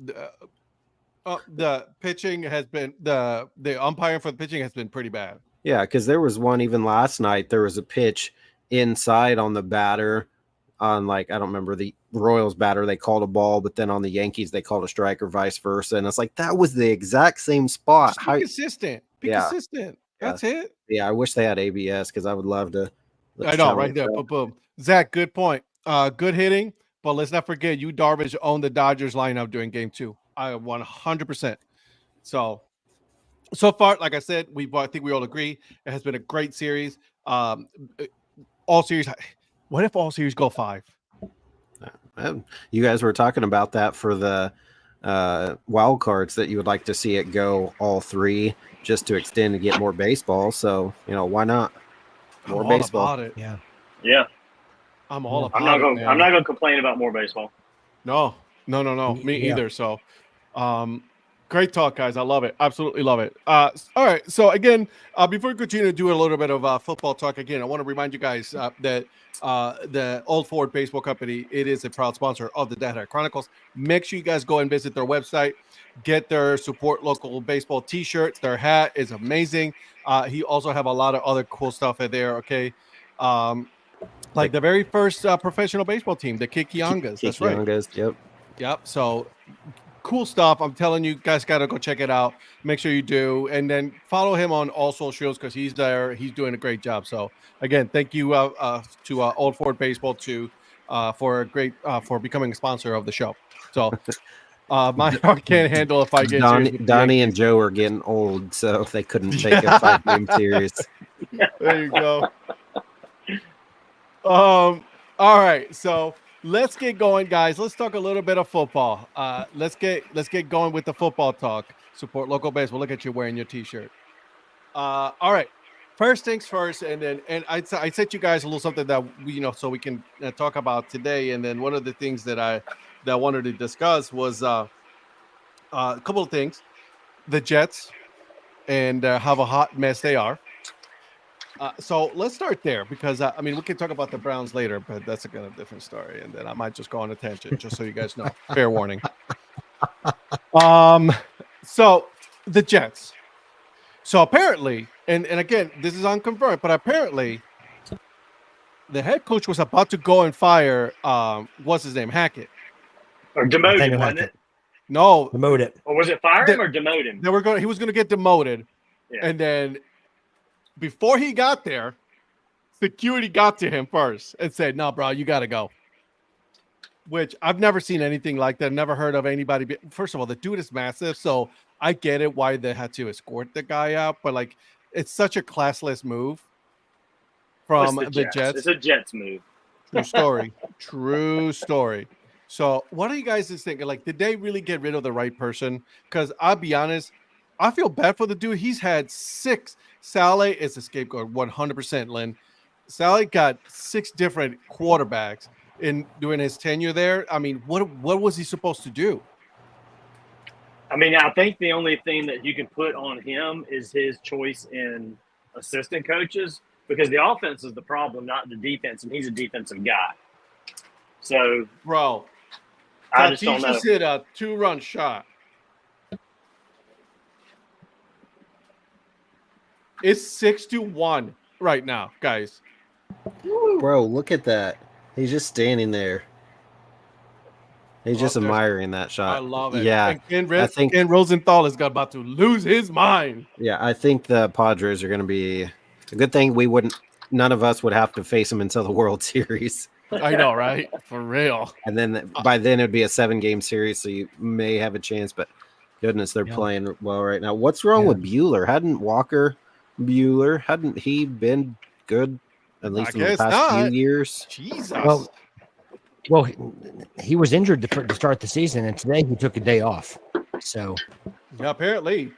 the pitching has been the umpiring for the pitching has been pretty bad. Yeah, because there was one even last night. There was a pitch inside on the batter. On I don't remember the Royals batter, they called a ball, but then on the Yankees they called a strike or vice versa, and it's like that was the exact same spot. Be consistent. Be consistent. That's it. Yeah, I wish they had ABS because I would love to. I know, right there. Boom. Zach, good point. Good hitting, but let's not forget you Darvish owned the Dodgers lineup during Game 2. I 100%. So far, like I said, I think we all agree it has been a great series. All series. What if all series go 5? You guys were talking about that for the wild cards that you would like to see it go all 3 just to extend and get more baseball. So, why not? More baseball. All about it. Yeah. I'm all about it. I'm not going to complain about more baseball. No. Me either. So, great talk, guys. I love it. Absolutely love it. All right. So again, before we continue to do a little bit of football talk, again, I want to remind you guys that the Old Ford Baseball Company, it is a proud sponsor of the Dad Hat Chronicles. Make sure you guys go and visit their website, get their support local baseball t-shirt. Their hat is amazing. He also have a lot of other cool stuff in there. Okay. Like the very first professional baseball team, the Kikiongas. That's right. Yep. So cool stuff. I'm telling you guys got to go check it out. Make sure you do. And then follow him on all socials because he's there. He's doing a great job. So again, thank you to Old Ford Baseball for becoming a sponsor of the show. So my heart can't handle if I get Donnie and Joe are getting old, so they couldn't take a 5-game series. There you go. All right. So let's get going, guys. Let's talk a little bit of football. Let's get going with the football talk. Support local baseball. Look at you wearing your t-shirt. All right. First things first, and I sent you guys a little something that so we can talk about today. And then one of the things that I wanted to discuss was a couple of things: the Jets and how a hot mess they are. So let's start there because we can talk about the Browns later, but that's a kind of different story, and then I might just go on a tangent just so you guys know. Fair warning. So the Jets. So apparently, and again, this is unconfirmed, but apparently the head coach was about to go and fire what's his name? Hackett. Or demote him, Nathaniel wasn't Hackett. it? No, Demote it. Or was it fire him or demote him? he was gonna get demoted. Yeah. And then before he got there, security got to him first and said, "No, bro, you gotta go." Which I've never seen anything like that. Never heard of anybody. First of all, the dude is massive, so I get it why they had to escort the guy out, but like it's such a classless move from It's the Jets. It's a Jets move. True story. True story. So what are you guys just thinking? Like, did they really get rid of the right person? Because I'll be honest, I feel bad for the dude. He's had 6. Saleh is a scapegoat, 100%, Lynn. Saleh got 6 different quarterbacks during his tenure there. I mean, what was he supposed to do? I mean, I think the only thing that you can put on him is his choice in assistant coaches, because the offense is the problem, not the defense, and he's a defensive guy. So, Bro, I just don't know. Tatis hit a 2-run shot. It's 6-1 right now, guys. Bro, look at that. He's just standing there. He's just admiring that shot. I love it. Yeah, and Ken Rosenthal is about to lose his mind. Yeah, I think the Padres are going to be a good thing. None of us would have to face them until the World Series. I know, right? For real. And then by then it'd be a 7-game series, so you may have a chance. But goodness, they're playing well right now. What's wrong with Bueller? Hadn't he been good at least in the past few years? Jesus. Well, he was injured to start the season, and today he took a day off. So, yeah, apparently,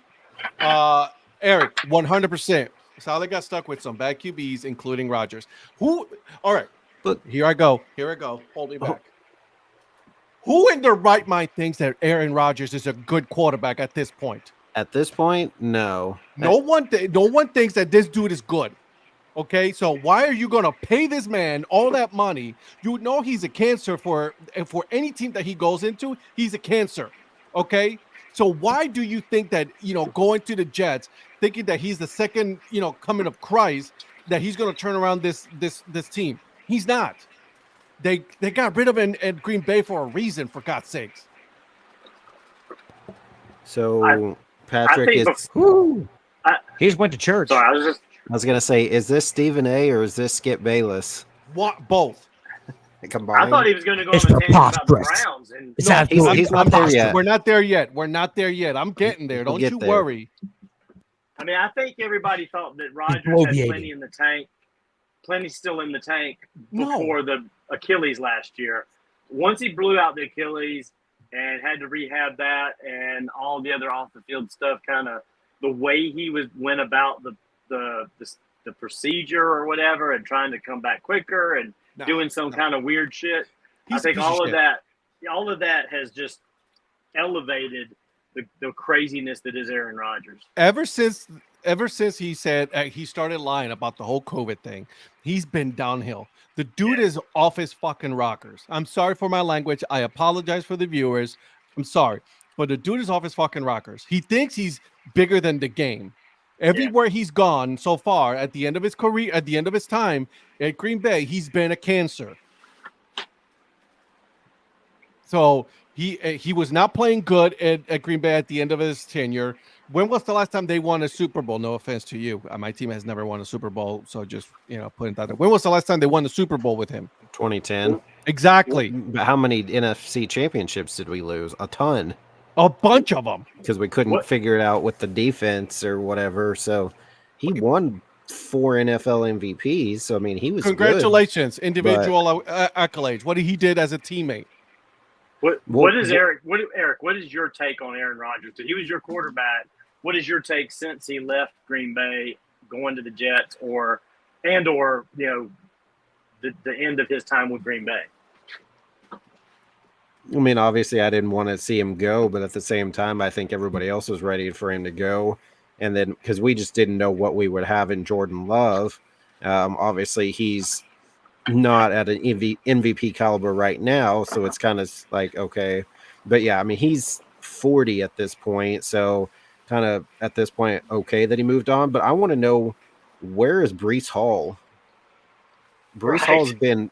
Eric, 100%. Saleh got stuck with some bad QBs, including Rodgers. All right, look, here I go. Hold me back. Who in their right mind thinks that Aaron Rodgers is a good quarterback at this point? At this point, no. No one thinks that this dude is good. Okay, so why are you going to pay this man all that money? You know he's a cancer for any team that he goes into. He's a cancer. Okay, so why do you think that going to the Jets, thinking that he's the second coming of Christ, that he's going to turn around this team? He's not. They got rid of him at Green Bay for a reason, for God's sakes. So Patrick he just went to church. Sorry, I was gonna say, is this Stephen A. or is this Skip Bayless? What? Both. I thought he was going to go on a tangent about the Browns. And he's not there yet. We're not there yet. I'm getting there. Don't you worry. I mean, I think everybody thought that Rodgers had plenty in the tank, plenty still in the tank before the Achilles last year. Once he blew out the Achilles and had to rehab that and all the other off the field stuff, kind of the way he went about the procedure or whatever, and trying to come back quicker and doing some kind of weird shit. I think all of that has just elevated the craziness that is Aaron Rodgers. Ever since he said he started lying about the whole COVID thing, he's been downhill. The dude is off his fucking rockers. I'm sorry for my language. I apologize for the viewers. I'm sorry, but the dude is off his fucking rockers. He thinks he's bigger than the game. Everywhere he's gone so far, at the end of his career, at the end of his time at Green Bay, he's been a cancer. So he was not playing good at Green Bay at the end of his tenure. When was the last time they won a Super Bowl? No offense to you. My team has never won a Super Bowl, so just putting that there. When was the last time they won the Super Bowl with him? 2010. Exactly. But how many NFC championships did we lose? A ton. A bunch of them. Because we couldn't figure it out with the defense or whatever. So he won 4 NFL MVPs. So, I mean, he was Congratulations. Good, individual accolades. What he did as a teammate. What is Eric? What is your take on Aaron Rodgers? He was your quarterback. What is your take since he left Green Bay, going to the Jets, or the end of his time with Green Bay? I mean, obviously, I didn't want to see him go, but at the same time, I think everybody else was ready for him to go. And then, because we just didn't know what we would have in Jordan Love. Obviously, he's not at an MVP caliber right now, so it's kind of like, okay. But yeah, I mean, he's 40 at this point. So kind of at this point, okay that he moved on. But I want to know, where is Breece Hall? Breece Hall's been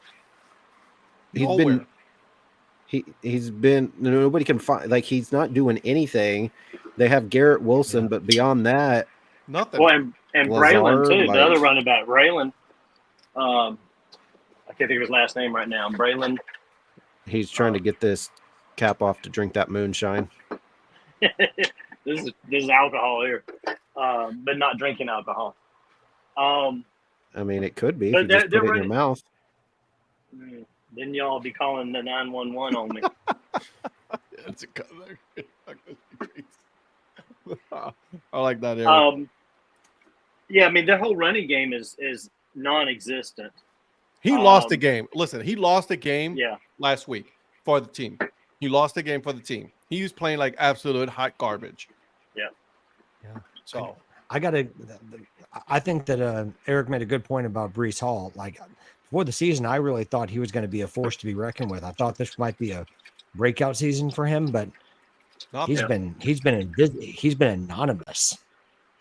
he's been nobody can find, like, he's not doing anything. They have Garrett Wilson, but beyond that, nothing. Well, and Lazard, Braylon too, like, the other running back, Braylon. I can't think of his last name right now. Braylon. he's trying to get this cap off to drink that moonshine. This is alcohol here, but not drinking alcohol. I mean, it could be if But you just they're put it in your running- mouth. Then y'all be calling the 911 on me. That's a color. I like that area. Yeah, I mean, their whole running game is non-existent. He lost the game. Listen, he lost the game Yeah. last week for the team. He lost the game for the team. He was playing like absolute hot garbage. Yeah. So I think that Eric made a good point about Breece Hall. Like, before the season, I really thought he was going to be a force to be reckoned with. I thought this might be a breakout season for him, but he's been anonymous.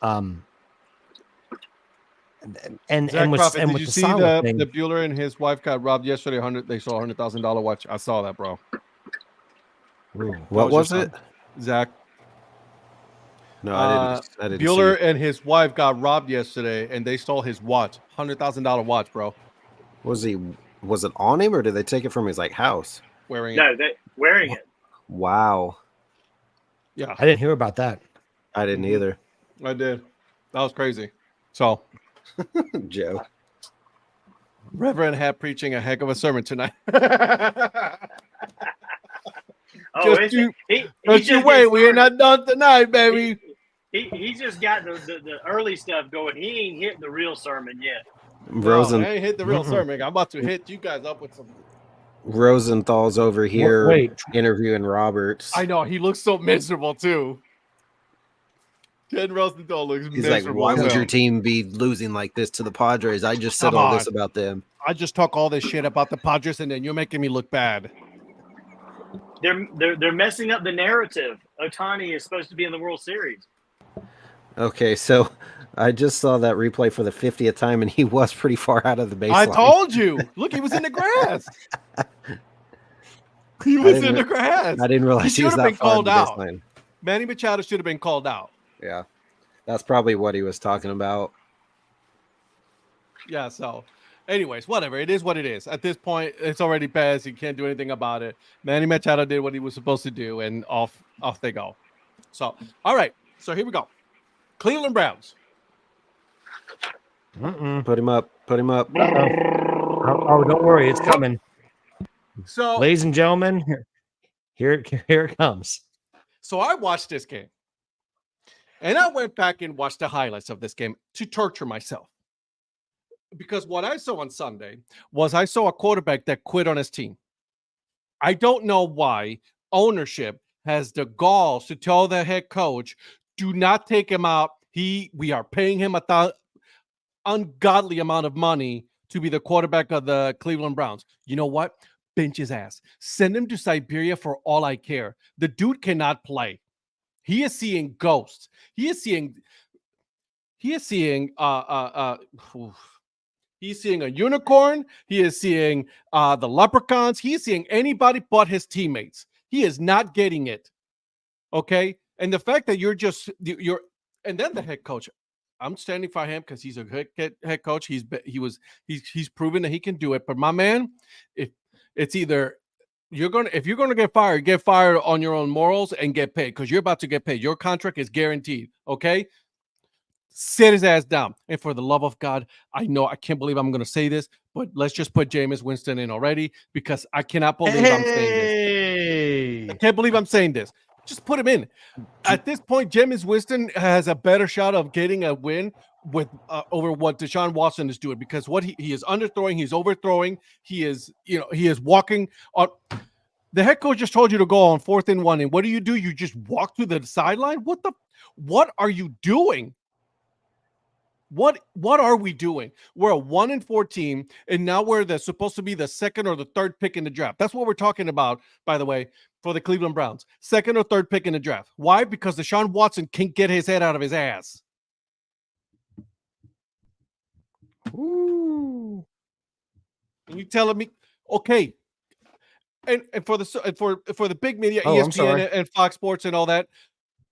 And Zach with Prophet, did with you the see Salah thing, the Bueller and his wife got robbed yesterday? They saw $100,000 watch. I saw that, bro. What was it? Zach? No, I didn't Bueller see it. and his wife got robbed yesterday, and they stole his watch, $100,000 watch, bro. Was it on him, or did they take it from his house? Wearing it. No, they wearing it. Wow. Yeah, I didn't hear about that. I didn't either. I did. That was crazy. So, Joe. Reverend Hat preaching a heck of a sermon tonight. Oh, Just he Don't you just wait, gets we are started. not done tonight, baby. He just got the early stuff going. He ain't hit the real sermon yet. No, I ain't hit the real sermon. I'm about to hit you guys up with some. Rosenthal's over here Wait. interviewing Roberts. I know, he looks so miserable too. Ken Rosenthal looks He's miserable. like, why as would hell. your team be losing like this to the Padres? I just said Come all this on. about them. I just talk all this shit about the Padres, and then you're making me look bad. They're messing up the narrative. Ohtani is supposed to be in the World Series. Okay, so I just saw that replay for the 50th time, and he was pretty far out of the baseline. I told you. Look, he was in the grass. He was in the grass. I didn't realize he was should have that been far called out. out. Manny Machado should have been called out. Yeah, that's probably what he was talking about. Yeah, so anyways, whatever. It is what it is. At this point, it's already passed. You can't do anything about it. Manny Machado did what he was supposed to do, and off they go. So, all right. So here we go. Cleveland Browns. Put him up. Put him up. Oh, don't worry, it's coming. So, Ladies and gentlemen, here it comes. so I watched this game, and I went back and watched the highlights of this game to torture myself. Because what I saw on Sunday was I saw a quarterback that quit on his team. I don't know why ownership has the galls to tell the head coach, do not take him out. We are paying him ungodly amount of money to be the quarterback of the Cleveland Browns. You know what? Bench his ass. Send him to Siberia for all I care. The dude cannot play. He is seeing ghosts. He's seeing a unicorn. He is seeing the leprechauns. He's seeing anybody but his teammates. He is not getting it. Okay. And the fact that you're and then the head coach, I'm standing for him because he's a head coach. He's proven that he can do it. But my man, if you're gonna get fired on your own morals and get paid, because you're about to get paid. Your contract is guaranteed. Okay. Sit his ass down. And for the love of God, I can't believe I'm going to say this, but let's just put Jameis Winston in already, because I cannot believe I'm saying this. I can't believe I'm saying this. Just put him in. At this point, Jameis Winston has a better shot of getting a win with over what Deshaun Watson is doing, because what he is underthrowing, he's overthrowing, he is walking on. The head coach just told you to go on 4th and 1, and what do? You just walk to the sideline? What are you doing? What are we doing? We're a 1-4 team, and now we're supposed to be the second or the third pick in the draft. That's what we're talking about, by the way, for the Cleveland Browns. Second or third pick in the draft. Why? Because Deshaun Watson can't get his head out of his ass. Ooh. And you telling me, okay? And for the big media, Oh, I'm sorry. ESPN and Fox Sports and all that,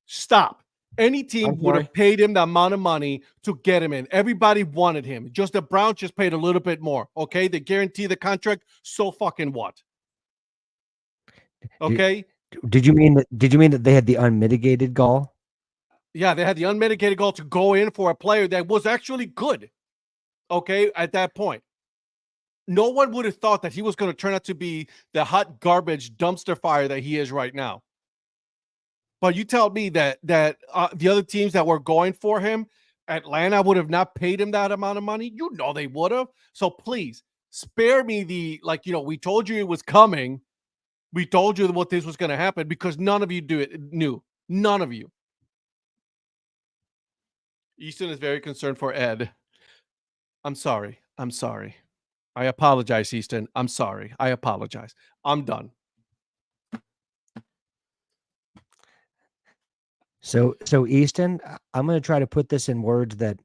stop. Any team I'm would have sorry. paid him the amount of money to get him in. Everybody wanted him. Just the Browns just paid a little bit more. Okay, they guarantee the contract. So fucking what? Okay. Did you mean that they had the unmitigated gall? Yeah, they had the unmitigated goal to go in for a player that was actually good. Okay, at that point. No one would have thought that he was going to turn out to be the hot garbage dumpster fire that he is right now. But you tell me that the other teams that were going for him, Atlanta would have not paid him that amount of money. You know they would have. So please spare me we told you it was coming. We told you what this was going to happen because none of you knew. None of you. Easton is very concerned for Ed. I'm sorry. I apologize, Easton. I'm sorry. I apologize. I'm done. So Easton, I'm going to try to put this in words that,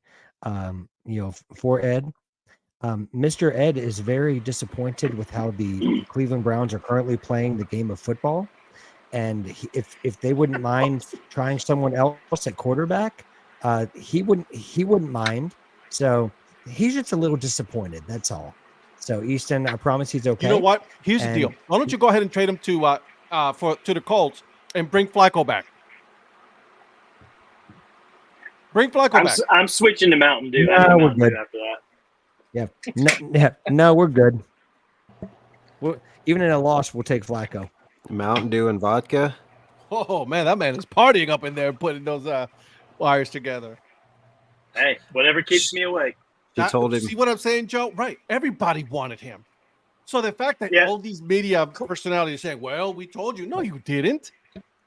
for Ed. Mr. Ed is very disappointed with how the Cleveland Browns are currently playing the game of football, and if they wouldn't mind trying someone else at quarterback, he wouldn't mind. So he's just a little disappointed. That's all. So Easton, I promise he's okay. You know what? Here's the deal. Why don't you go ahead and trade him to the Colts and bring Flacco back? Bring Flacco back. I'm switching to Mountain Dew. No, we're good. After that. No, we're good. Even in a loss, we'll take Flacco. Mountain Dew and vodka. Oh man, that man is partying up in there, putting those wires together. Hey, whatever keeps me awake. He told him. See what I'm saying, Joe? Right. Everybody wanted him. So the fact that all these media personalities saying, "Well, we told you," no, you didn't.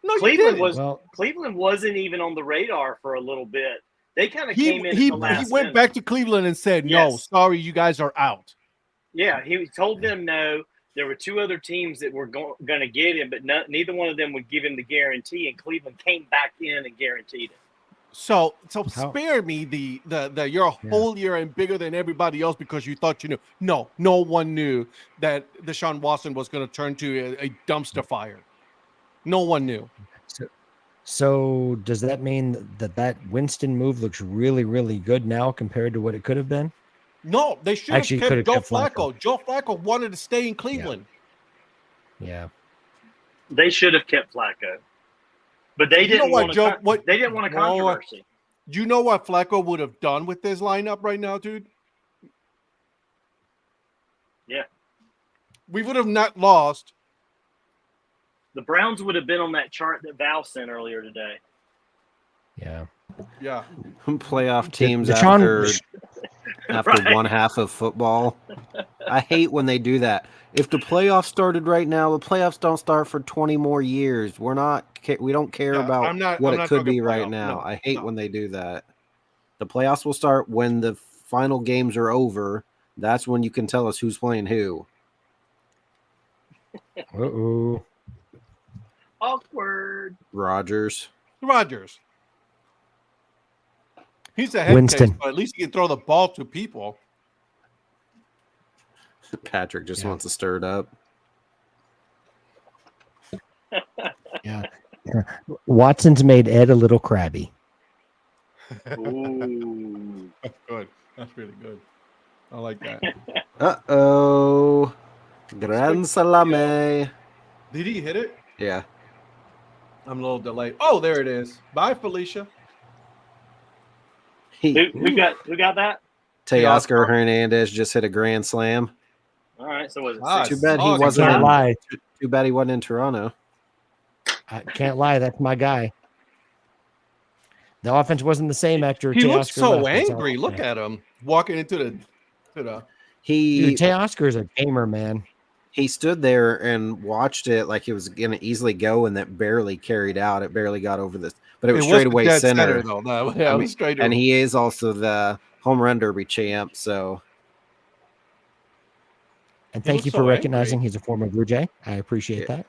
No, Cleveland you didn't. Cleveland wasn't even on the radar for a little bit. They kind of came in. He went back to Cleveland and said, "No, sorry, you guys are out." Yeah, he told them no. There were two other teams that were going to get him, but neither one of them would give him the guarantee. And Cleveland came back in and guaranteed it. So spare me the you're a whole year and bigger than everybody else because you thought you knew. No one knew that Deshaun Watson was going to turn to a dumpster fire. No one knew. So does that mean that Winston move looks really, really good now compared to what it could have been? No, they should have kept Joe Flacco. Joe Flacco wanted to stay in Cleveland. Yeah. They should have kept Flacco. But they didn't want they didn't want a controversy. Do you know what Flacco would have done with this lineup right now, dude? Yeah. We would have not lost. The Browns would have been on that chart that Val sent earlier today. Yeah. Yeah. Playoff teams after one half of football. I hate when they do that. If the playoffs started right now, the playoffs don't start for 20 more years. We don't care about what it could be right now. I hate when they do that. The playoffs will start when the final games are over. That's when you can tell us who's playing who. Uh-oh. Awkward. Rodgers. He's a head Winston. case, but at least he can throw the ball to people. Patrick just wants to stir it up. Yeah. Watson's made Ed a little crabby. Ooh. That's good. That's really good. I like that. Uh-oh. Gran salame. Did he hit it? Yeah. I'm a little delayed. Oh, there it is. Bye, Felicia. Who got that? Teoscar Hernandez just hit a grand slam. All right, so was it Nice. Too bad he Can't wasn't. lie. Too bad he wasn't in Toronto. I can't lie. That's my guy. The offense wasn't the same after He looks Teoscar so left, that's all angry. I'm Look saying. at him walking into the. Dude, He Teoscar's a gamer, man. he stood there and watched it like it was gonna easily go, and that barely carried out. It barely got over this, but it was straight away dead center. though. No, yeah, it was straight. And he is also the home run derby champ. So And He thank looks you so for angry. recognizing he's a former Blue Jay. I appreciate that.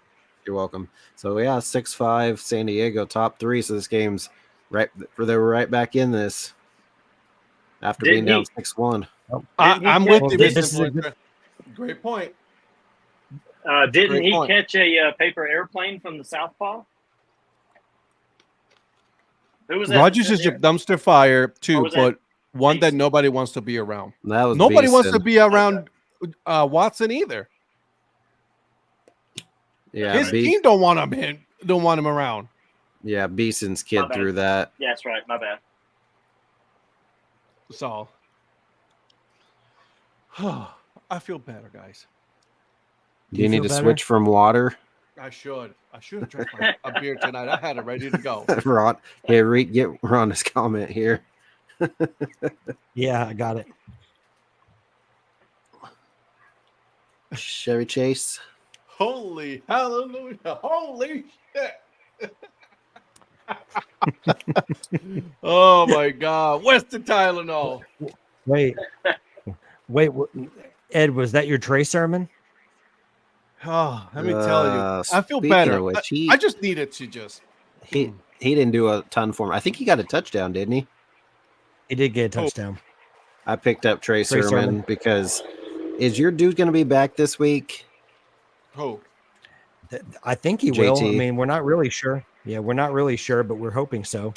you're welcome. So yeah, 6-5 San Diego top 3. So this game's they were right back in this after being down 6-1. I'm with Well, you, this Mr. is a good- Influencer. Great point. Didn't Great he point. catch a paper airplane from the southpaw? Who was that? Rogers is your dumpster fire too, was that? but one that Beeson. nobody wants to be around. That was Nobody wants to Beeson. be around Watson either. Yeah, His team don't want him around. Yeah, Beeson's kid My bad. threw that. Yeah, that's right. My bad. So I feel better, guys. Do you need to feel better? switch from water? I should have drank a beer tonight. I had it ready to go. Ron, here, get Ron's comment here. Yeah, I got it. Chevy Chase. Holy hallelujah. Holy shit. Oh my God. Western Tylenol. Wait, Ed, was that your Trey sermon? Oh, let me tell you. I feel Speaking better. of which, I just needed to just. he didn't do a ton for him. I think he got a touchdown, didn't he? He did get a touchdown. I picked up Trey Sermon because is your dude going to be back this week? Oh, I think he will. I JT. mean, we're not really sure. Yeah, we're not really sure, but we're hoping so.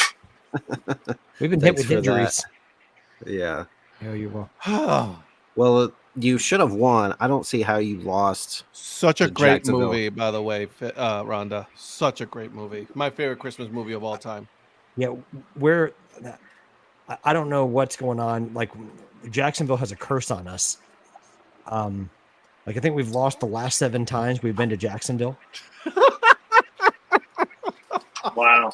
We've been hit Thanks with for injuries. Yeah. Yeah, you will. Well, you should have won. I don't see how you lost. such a To great Jacksonville. movie, by the way, Rhonda. Such a great movie. My favorite Christmas movie of all time. Yeah, I don't know what's going on. Like, Jacksonville has a curse on us. Like, I think we've lost the last 7 times we've been to Jacksonville. Wow.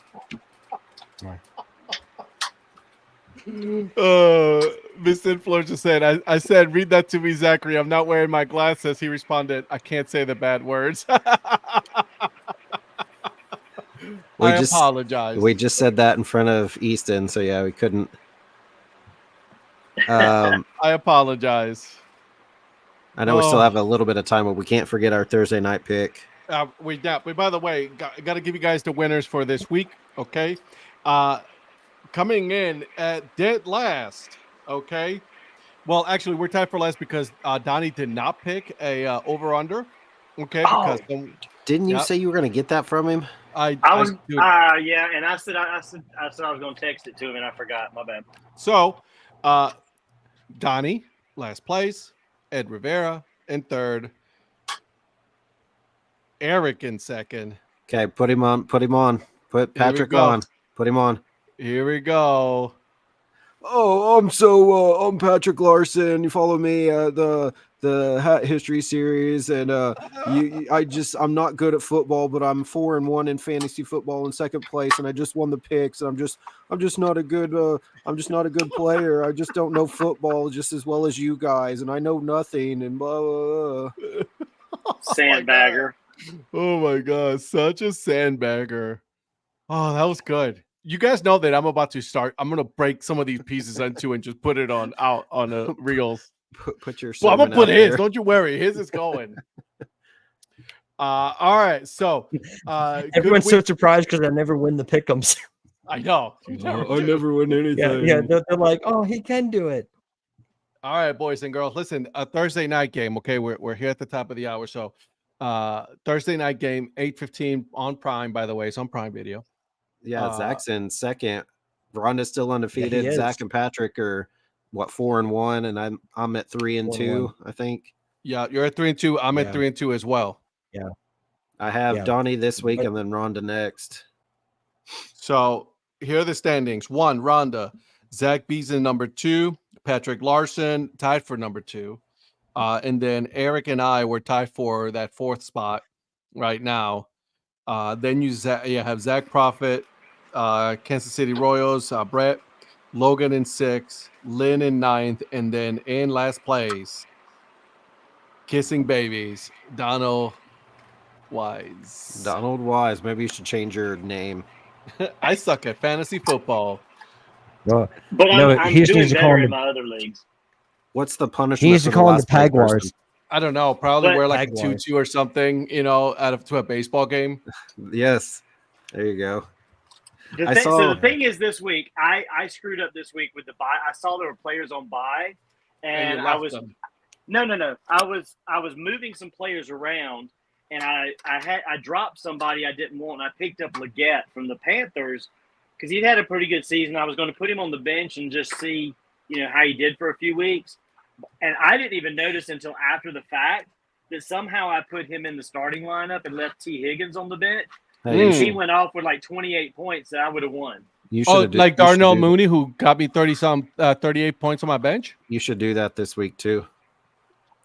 Miss Influencer said, I said, read that to me, Zachary. I'm not wearing my glasses. He responded, I can't say the bad words. We I just- apologize. We just said that in front of Easton, so yeah, we couldn't. I apologize. I know we still Oh. have a little bit of time, but we can't forget our Thursday night pick. We by the way, got to give you guys the winners for this week. Okay. Coming in at dead last. Okay. Well, actually, we're tied for last because Donnie did not pick a over-under. Okay. Oh. Because Didn't you Yep. say you were going to get that from him? I was, dude, yeah, and I said I was going to text it to him, and I forgot. My bad. so, Donnie, last place. Ed Rivera in third. Eric in second. Okay, put him on. Put we Patrick go. on. Put him on. Here we go. Oh, I'm Patrick Larson. You follow me the Hat History series, and I'm not good at football, but I'm 4-1 in fantasy football in second place, and I just won the picks, and I'm just not a good player. I just don't know football just as well as you guys, and I know nothing, and blah blah. blah. Sandbagger. Oh my God, such a sandbagger. Oh, that was good. You guys know that I'm about to start. I'm gonna break some of these pieces into and just put it on the reels. Put your. Well, I'm gonna sermon put out his. there. Don't you worry, his is going. All right. So Everyone's good so week. surprised because I never win the pick'ems. I know. You never I do. never win anything. Yeah, they're like, oh, he can do it. All right, boys and girls. Listen, a Thursday night game. Okay, we're here at the top of the hour. So Thursday night game, 8:15 on Prime, by the way. It's on Prime Video. Yeah, Zach's in second. Rhonda's still undefeated. is. Zach and Patrick are 4-1, and I'm at 3-2. I think Yeah, you're at 3-2. I'm at Yeah. 3-2 as well. I have Yeah. Donnie this week, But- and then Rhonda next. So here are the standings. 1, Rhonda. Zach Beeson, number 2. Patrick Larson, tied for number 2. And then Eric and I were tied for that 4th spot right now. Then you have Zach Prophet, Kansas City Royals, Brett, Logan in 6th, Lynn in 9th, and then in last place, Kissing Babies, Donald Wise. Donald Wise. Maybe you should change your name. I suck at fantasy football. Well, But no, I'm he just doing needs to call better him in the- my other leagues. What's the he punishment needs for to the call him the last place Pagwars. person? I don't know. Probably But- wear like a Jaguars. tutu or something, to a baseball game. Yes, there you go. So the thing is, this week I screwed up this week with the buy. I saw there were players on buy, and you I left was them. no. I was moving some players around, and I dropped somebody I didn't want. And I picked up Leggett from the Panthers because he'd had a pretty good season. I was going to put him on the bench and just see how he did for a few weeks, and I didn't even notice until after the fact that somehow I put him in the starting lineup and left T. Higgins on the bench. Hey, He went off with like 28 points that I would have won. you Oh, should like Darnell Mooney, who got me 38 points on my bench. You should do that this week too.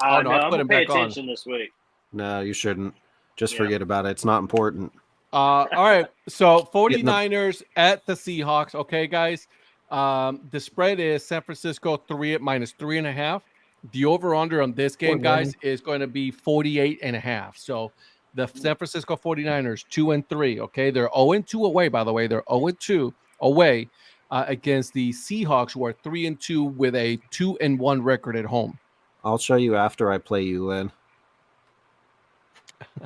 Oh, no, No, I I'm put going him to pay back on. attention this week. No, you shouldn't. Just Yeah. forget about it. It's not important. All right. So 49ers at the Seahawks. Okay, guys. The spread is San Francisco 3 at -3.5. The over-under on this game, guys, is going to be 48.5. So the San Francisco 49ers 2-3. Okay, they're 0-2 away. By the way, they're 0-2 away against the Seahawks, who are 3-2 with a 2-1 record at home. I'll show you after I play you, Lynn.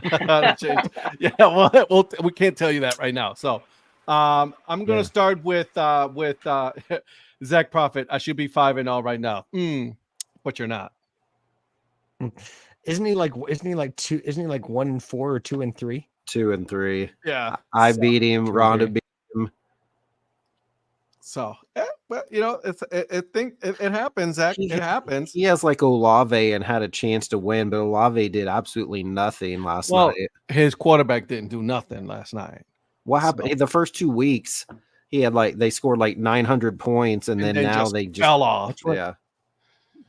Yeah, well, we can't tell you that right now. So, I'm going to start with Zach Prophet. I should be 5-0 right now, but you're not. Isn't he like 2? Isn't he like 1-4 or 2-3? 2-3. Yeah, I beat him. 2-3. Rhonda beat him. So, but it happens, Zach. It happens. He has like Olave and had a chance to win, but Olave did absolutely nothing last night. His quarterback didn't do nothing last night. What happened? So, The first 2 weeks, he had they scored like 900 points, and then now they just fell off.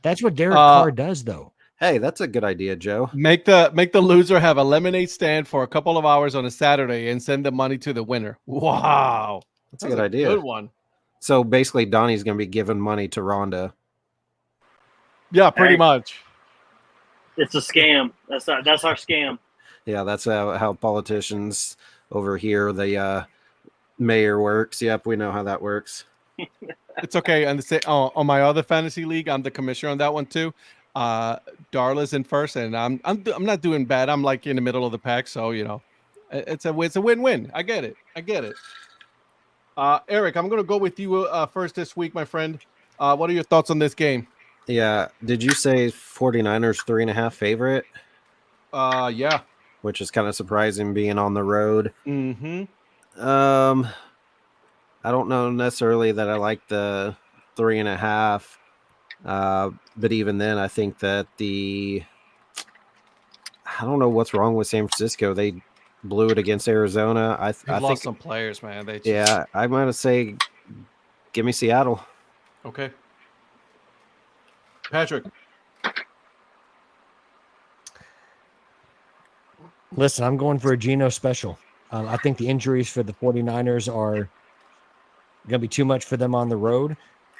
That's what Derek Carr does, though. Hey, that's a good idea, Joe. Make the loser have a lemonade stand for a couple of hours on a Saturday and send the money to the winner. Wow, That's a good idea. Good one. So basically, Donnie's going to be giving money to Rhonda. Yeah, pretty much. It's a scam. That's our scam. Yeah, that's how politicians over here, the mayor works. Yep, we know how that works. It's okay. And on my other fantasy league, I'm the commissioner on that one too. Darla's in first, and I'm not doing bad. I'm like in the middle of the pack, so it's a win-win. I get it. Eric, I'm going to go with you first this week, my friend. What are your thoughts on this game? Yeah. Did you say 49ers 3.5 favorite? Yeah. Which is kind of surprising being on the road. Mm-hmm. I don't know necessarily that I like the 3.5. But even then, I think that I don't know what's wrong with San Francisco. They blew it against Arizona. I lost some players, man. I'm going to say give me Seattle. Okay. Patrick. Listen, I'm going for a Geno special. I think the injuries for the 49ers are going to be too much for them on the road.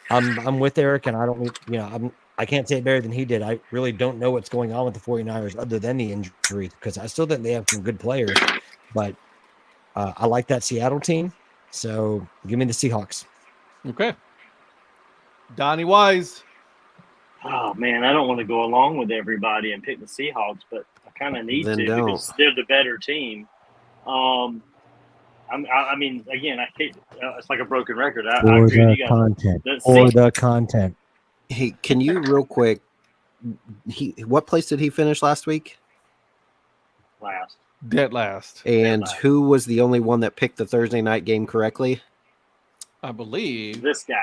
I'm with Eric, and I can't say it better than he did. I really don't know what's going on with the 49ers other than the injuries, because I still think they have some good players, but I like that Seattle team. So give me the Seahawks. Okay. Donnie Wise. Oh man, I don't want to go along with everybody and pick the Seahawks, but I kind of need to because they're the better team. I mean, again, it's like a broken record. I agree with you guys. The content. Hey, can you real quick? What place did he finish last week? Last. Dead last. And who was the only one that picked the Thursday night game correctly? I believe this guy.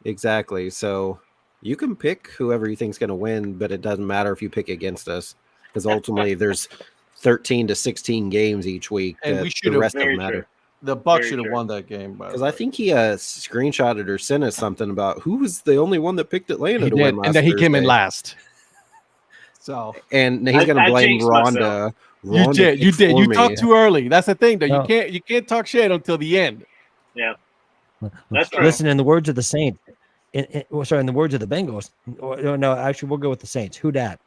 Exactly. So you can pick whoever you think's going to win, but it doesn't matter if you pick against us, because ultimately there's 13 to 16 games each week. And we should the rest don't matter. True. The Bucs should have won that game, because I think he screenshotted or sent us something about who was the only one that picked Atlanta to win last and that he Thursday. came in last. So and he's going to blame Rhonda. You did. You talked too early. That's the thing, though. No. You can't talk shit until the end. Yeah, that's true. Listen, in the words of the Saints, in the words of the Bengals. No, actually, we'll go with the Saints. Who dat?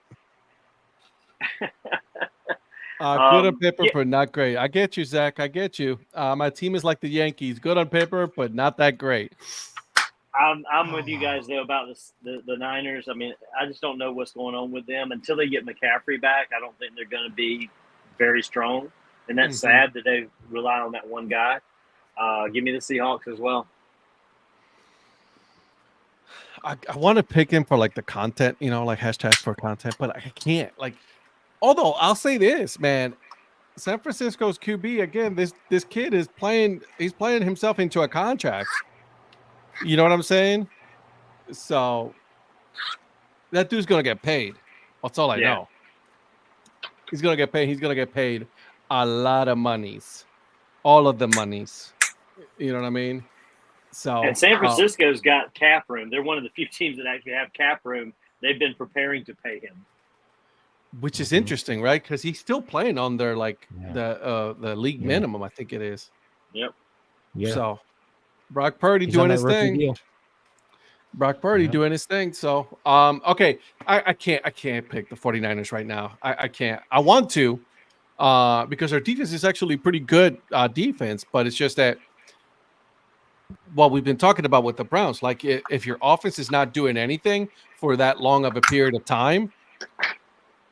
Good on paper, but not great. I get you, Zach. I get you. My team is like the Yankees. Good on paper, but not that great. I'm with you guys though about the Niners. I mean, I just don't know what's going on with them until they get McCaffrey back. I don't think they're going to be very strong, and that's sad that they rely on that one guy. Give me the Seahawks as well. I want to pick him for like the content, like hashtag for content, but I can't. Like, although I'll say this, man, San Francisco's QB again. This kid is playing. He's playing himself into a contract. You know what I'm saying? So that dude's gonna get paid. That's all I know. He's gonna get paid. He's gonna get paid a lot of monies, all of the monies. You know what I mean? So and San Francisco's got cap room. They're one of the few teams that actually have cap room. They've been preparing to pay him, which is interesting, right? Because he's still playing on their the league minimum. I think it is. Yep. Yeah. So Brock Purdy doing his thing. Brock Purdy doing his thing. So okay, I can't pick the 49ers right now. I can't. I want to because their defense is actually pretty good defense, but it's just that what we've been talking about with the Browns, like if your offense is not doing anything for that long of a period of time,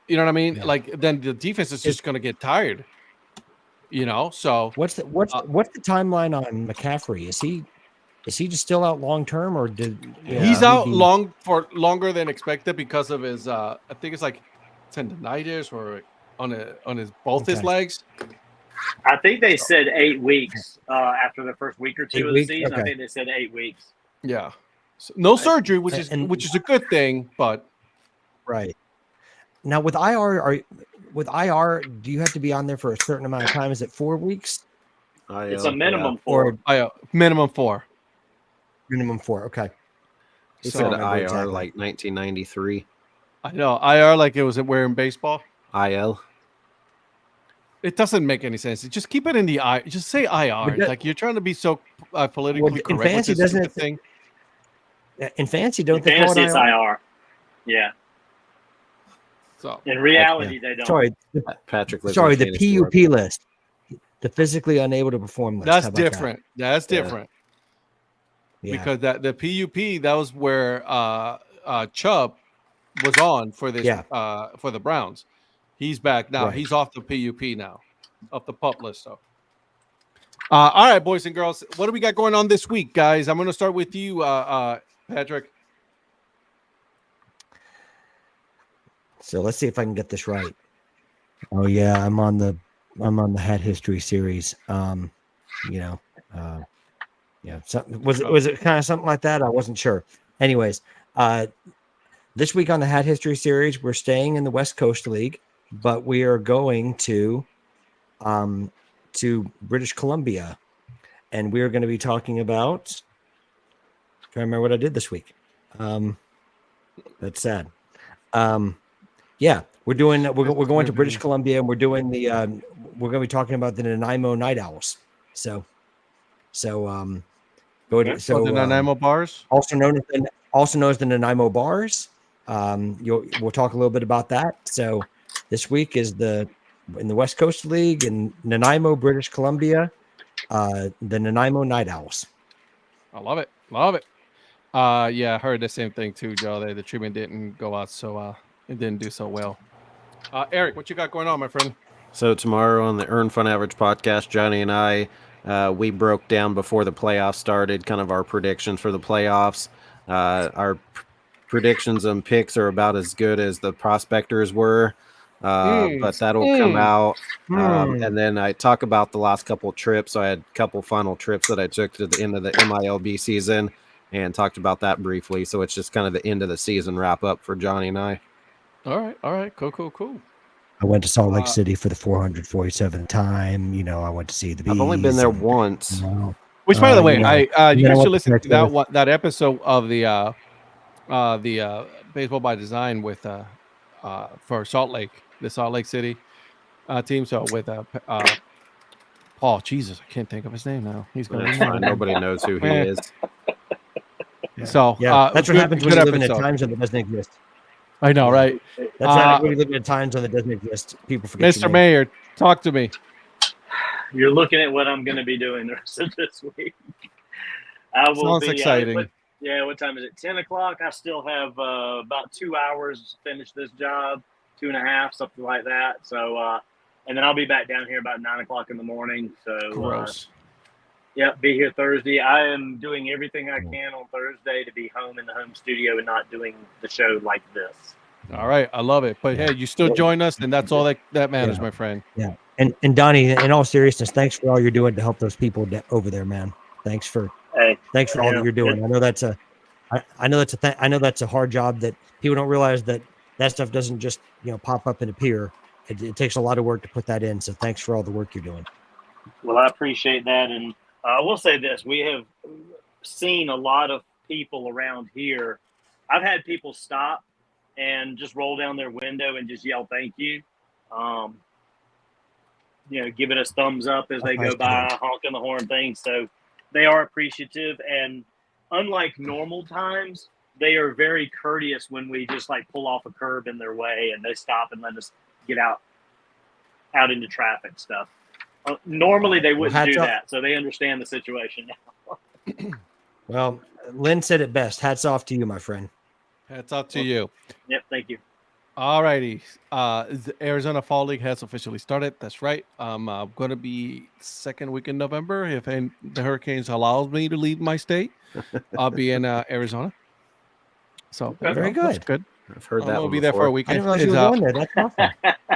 you know what I mean? Yeah. Like then the defense is just going to get tired. So what's the timeline on McCaffrey? Is he just still out long term, or he's out longer than expected because of his I think it's like tendonitis or on his both his legs. I think they said 8 weeks after the first week or two of the season. Okay. I think they said 8 weeks. Yeah, so no surgery, which is a good thing, but right now with IR, do you have to be on there for a certain amount of time? Is it 4 weeks? It's a minimum 4. Minimum 4. Minimum 4. Okay. He said IR exactly. Like 1993. I know IR like it was wearing baseball. IL. It doesn't make any sense. Just keep it in the I. Just say IR. Like you're trying to be so politically correct. In fancy, doesn't it? Thing. In fancy, don't they call it it's IR? Yeah. So in reality, they don't. Sorry, Patrick. Sorry, the PUP list, the physically unable to perform list. That's different. That's different. Yeah. Because the PUP, that was where Chubb was on for this for the Browns. He's back now. Right. He's off the PUP now, off the PUP list. So, all right, boys and girls, what do we got going on this week, guys? I'm going to start with you, Patrick. So let's see if I can get this right. Oh yeah, I'm on the Hat History series. Yeah. Was it kind of something like that? I wasn't sure. Anyways, this week on the Hat History series, we're staying in the West Coast League. But we are going to British Columbia, and we are going to be talking about. Trying to remember what I did this week. That's sad. Yeah, we're going to British Columbia, and we're doing we're going to be talking about the Nanaimo Night Owls. So the Nanaimo Bars, also known as the Nanaimo Bars. We'll talk a little bit about that. So. This week is in the West Coast League in Nanaimo, British Columbia, the Nanaimo Night Owls. I love it. Love it. Yeah, I heard the same thing too, Joe. The treatment didn't go out so it didn't do so well. Eric, what you got going on, my friend? So tomorrow on the Earn Fun Average podcast, Johnny and I, we broke down before the playoffs started, kind of our predictions for the playoffs. Our predictions and picks are about as good as the prospectors were. But that'll come out. And then I talk about the last couple of trips. So I had a couple final trips that I took to the end of the MILB season and talked about that briefly. So it's just kind of the end of the season wrap up for Johnny and I. All right. Cool. I went to Salt Lake City for the 447th time. I went to see the bees. I've only been there once. Which, by the way, you should listen to that episode of the Baseball by Design with for Salt Lake. The Salt Lake City team. So with Paul, Jesus, I can't think of his name now. He's going to fine. Nobody knows who he is. So that's what happens when you live in a time zone that doesn't exist. I know, right? That's how when you live in a time zone that doesn't exist. People forget. Mr. Mayor, talk to me. You're looking at what I'm going to be doing the rest of this week. Sounds exciting. Yeah, what time is it? 10 o'clock. I still have about 2 hours to finish this job, 2.5, something like that. So, and then I'll be back down here about 9 o'clock in the morning. So, Gross. be here Thursday. I am doing everything I can on Thursday to be home in the home studio and not doing the show like this. All right, I love it. But hey, you still join us, and that's all that matters, my friend. Yeah. And Donnie, in all seriousness, thanks for all you're doing to help those people over there, man. Thanks for all that you're doing. I know that's a hard job that people don't realize that stuff doesn't just pop up and appear. It takes a lot of work to put that in. So thanks for all the work you're doing. Well, I appreciate that, and I will say this: we have seen a lot of people around here. I've had people stop and just roll down their window and just yell "thank you," giving us thumbs up as they go by, honking the horn things. So they are appreciative, and unlike normal times, they are very courteous when we just like pull off a curb in their way and they stop and let us get out into traffic stuff. Normally they wouldn't do that, so they understand the situation now. Well, Lynn said it best. Hats off to you, my friend. Hats off to you. Yep, thank you. All righty. The Arizona Fall League has officially started. That's right. I'm going to be second week in November. If the Hurricanes allows me to leave my state, I'll be in Arizona. So very good. That's good. I've heard that. We'll be there for a weekend. I didn't realize you were going there. That's awesome.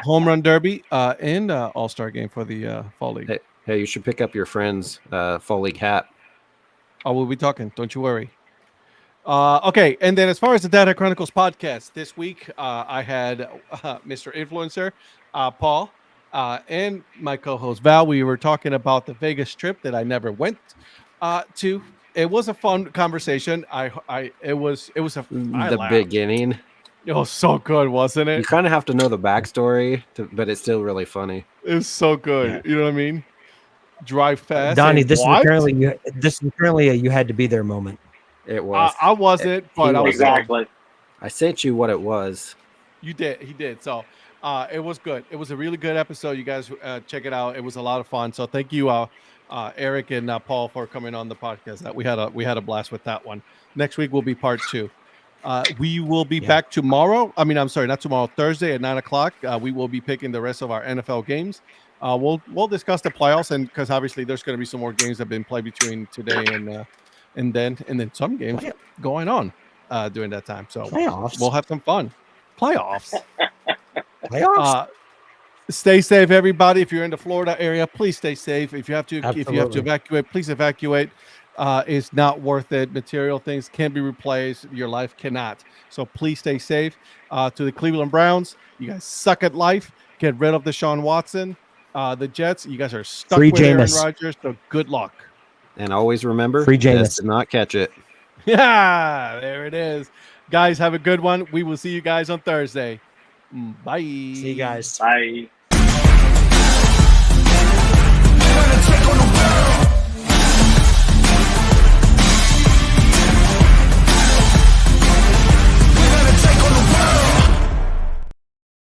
Home run derby and all-star game for the Fall League. Hey, you should pick up your friend's Fall League hat. Oh, we'll be talking. Don't you worry. Okay, and then as far as the Dad Hat Chronicles podcast, this week I had Mr. Influencer, Paul, and my co-host Val. We were talking about the Vegas trip that I never went to. It was a fun conversation. It was The beginning. It was so good, wasn't it? You kind of have to know the backstory, but it's still really funny. It was so good. Yeah. You know what I mean? Drive fast. Donnie, this is apparently you had to be there moment. It was. I wasn't, but I was exactly. I sent you what it was. You did. He did. So it was good. It was a really good episode. You guys check it out. It was a lot of fun. So thank you, Eric and Paul, for coming on the podcast. That we had a blast with that one. Next week will be part 2. We will be back tomorrow. I mean, I'm sorry, not tomorrow. Thursday at 9 o'clock. We will be picking the rest of our NFL games. We'll discuss the playoffs, and because obviously there's going to be some more games that have been played between today and then some games going on during that time. So we'll have some fun. Playoffs. Stay safe, everybody. If you're in the Florida area, please stay safe. If you have to evacuate, please evacuate. It's not worth it. Material things can be replaced. Your life cannot. So please stay safe. To the Cleveland Browns, you guys suck at life. Get rid of Deshaun Watson. The Jets, you guys are stuck with Aaron Rodgers. So good luck. And always remember, Jameis did not catch it. Yeah, there it is. Guys, have a good one. We will see you guys on Thursday. Bye. See you guys. Bye.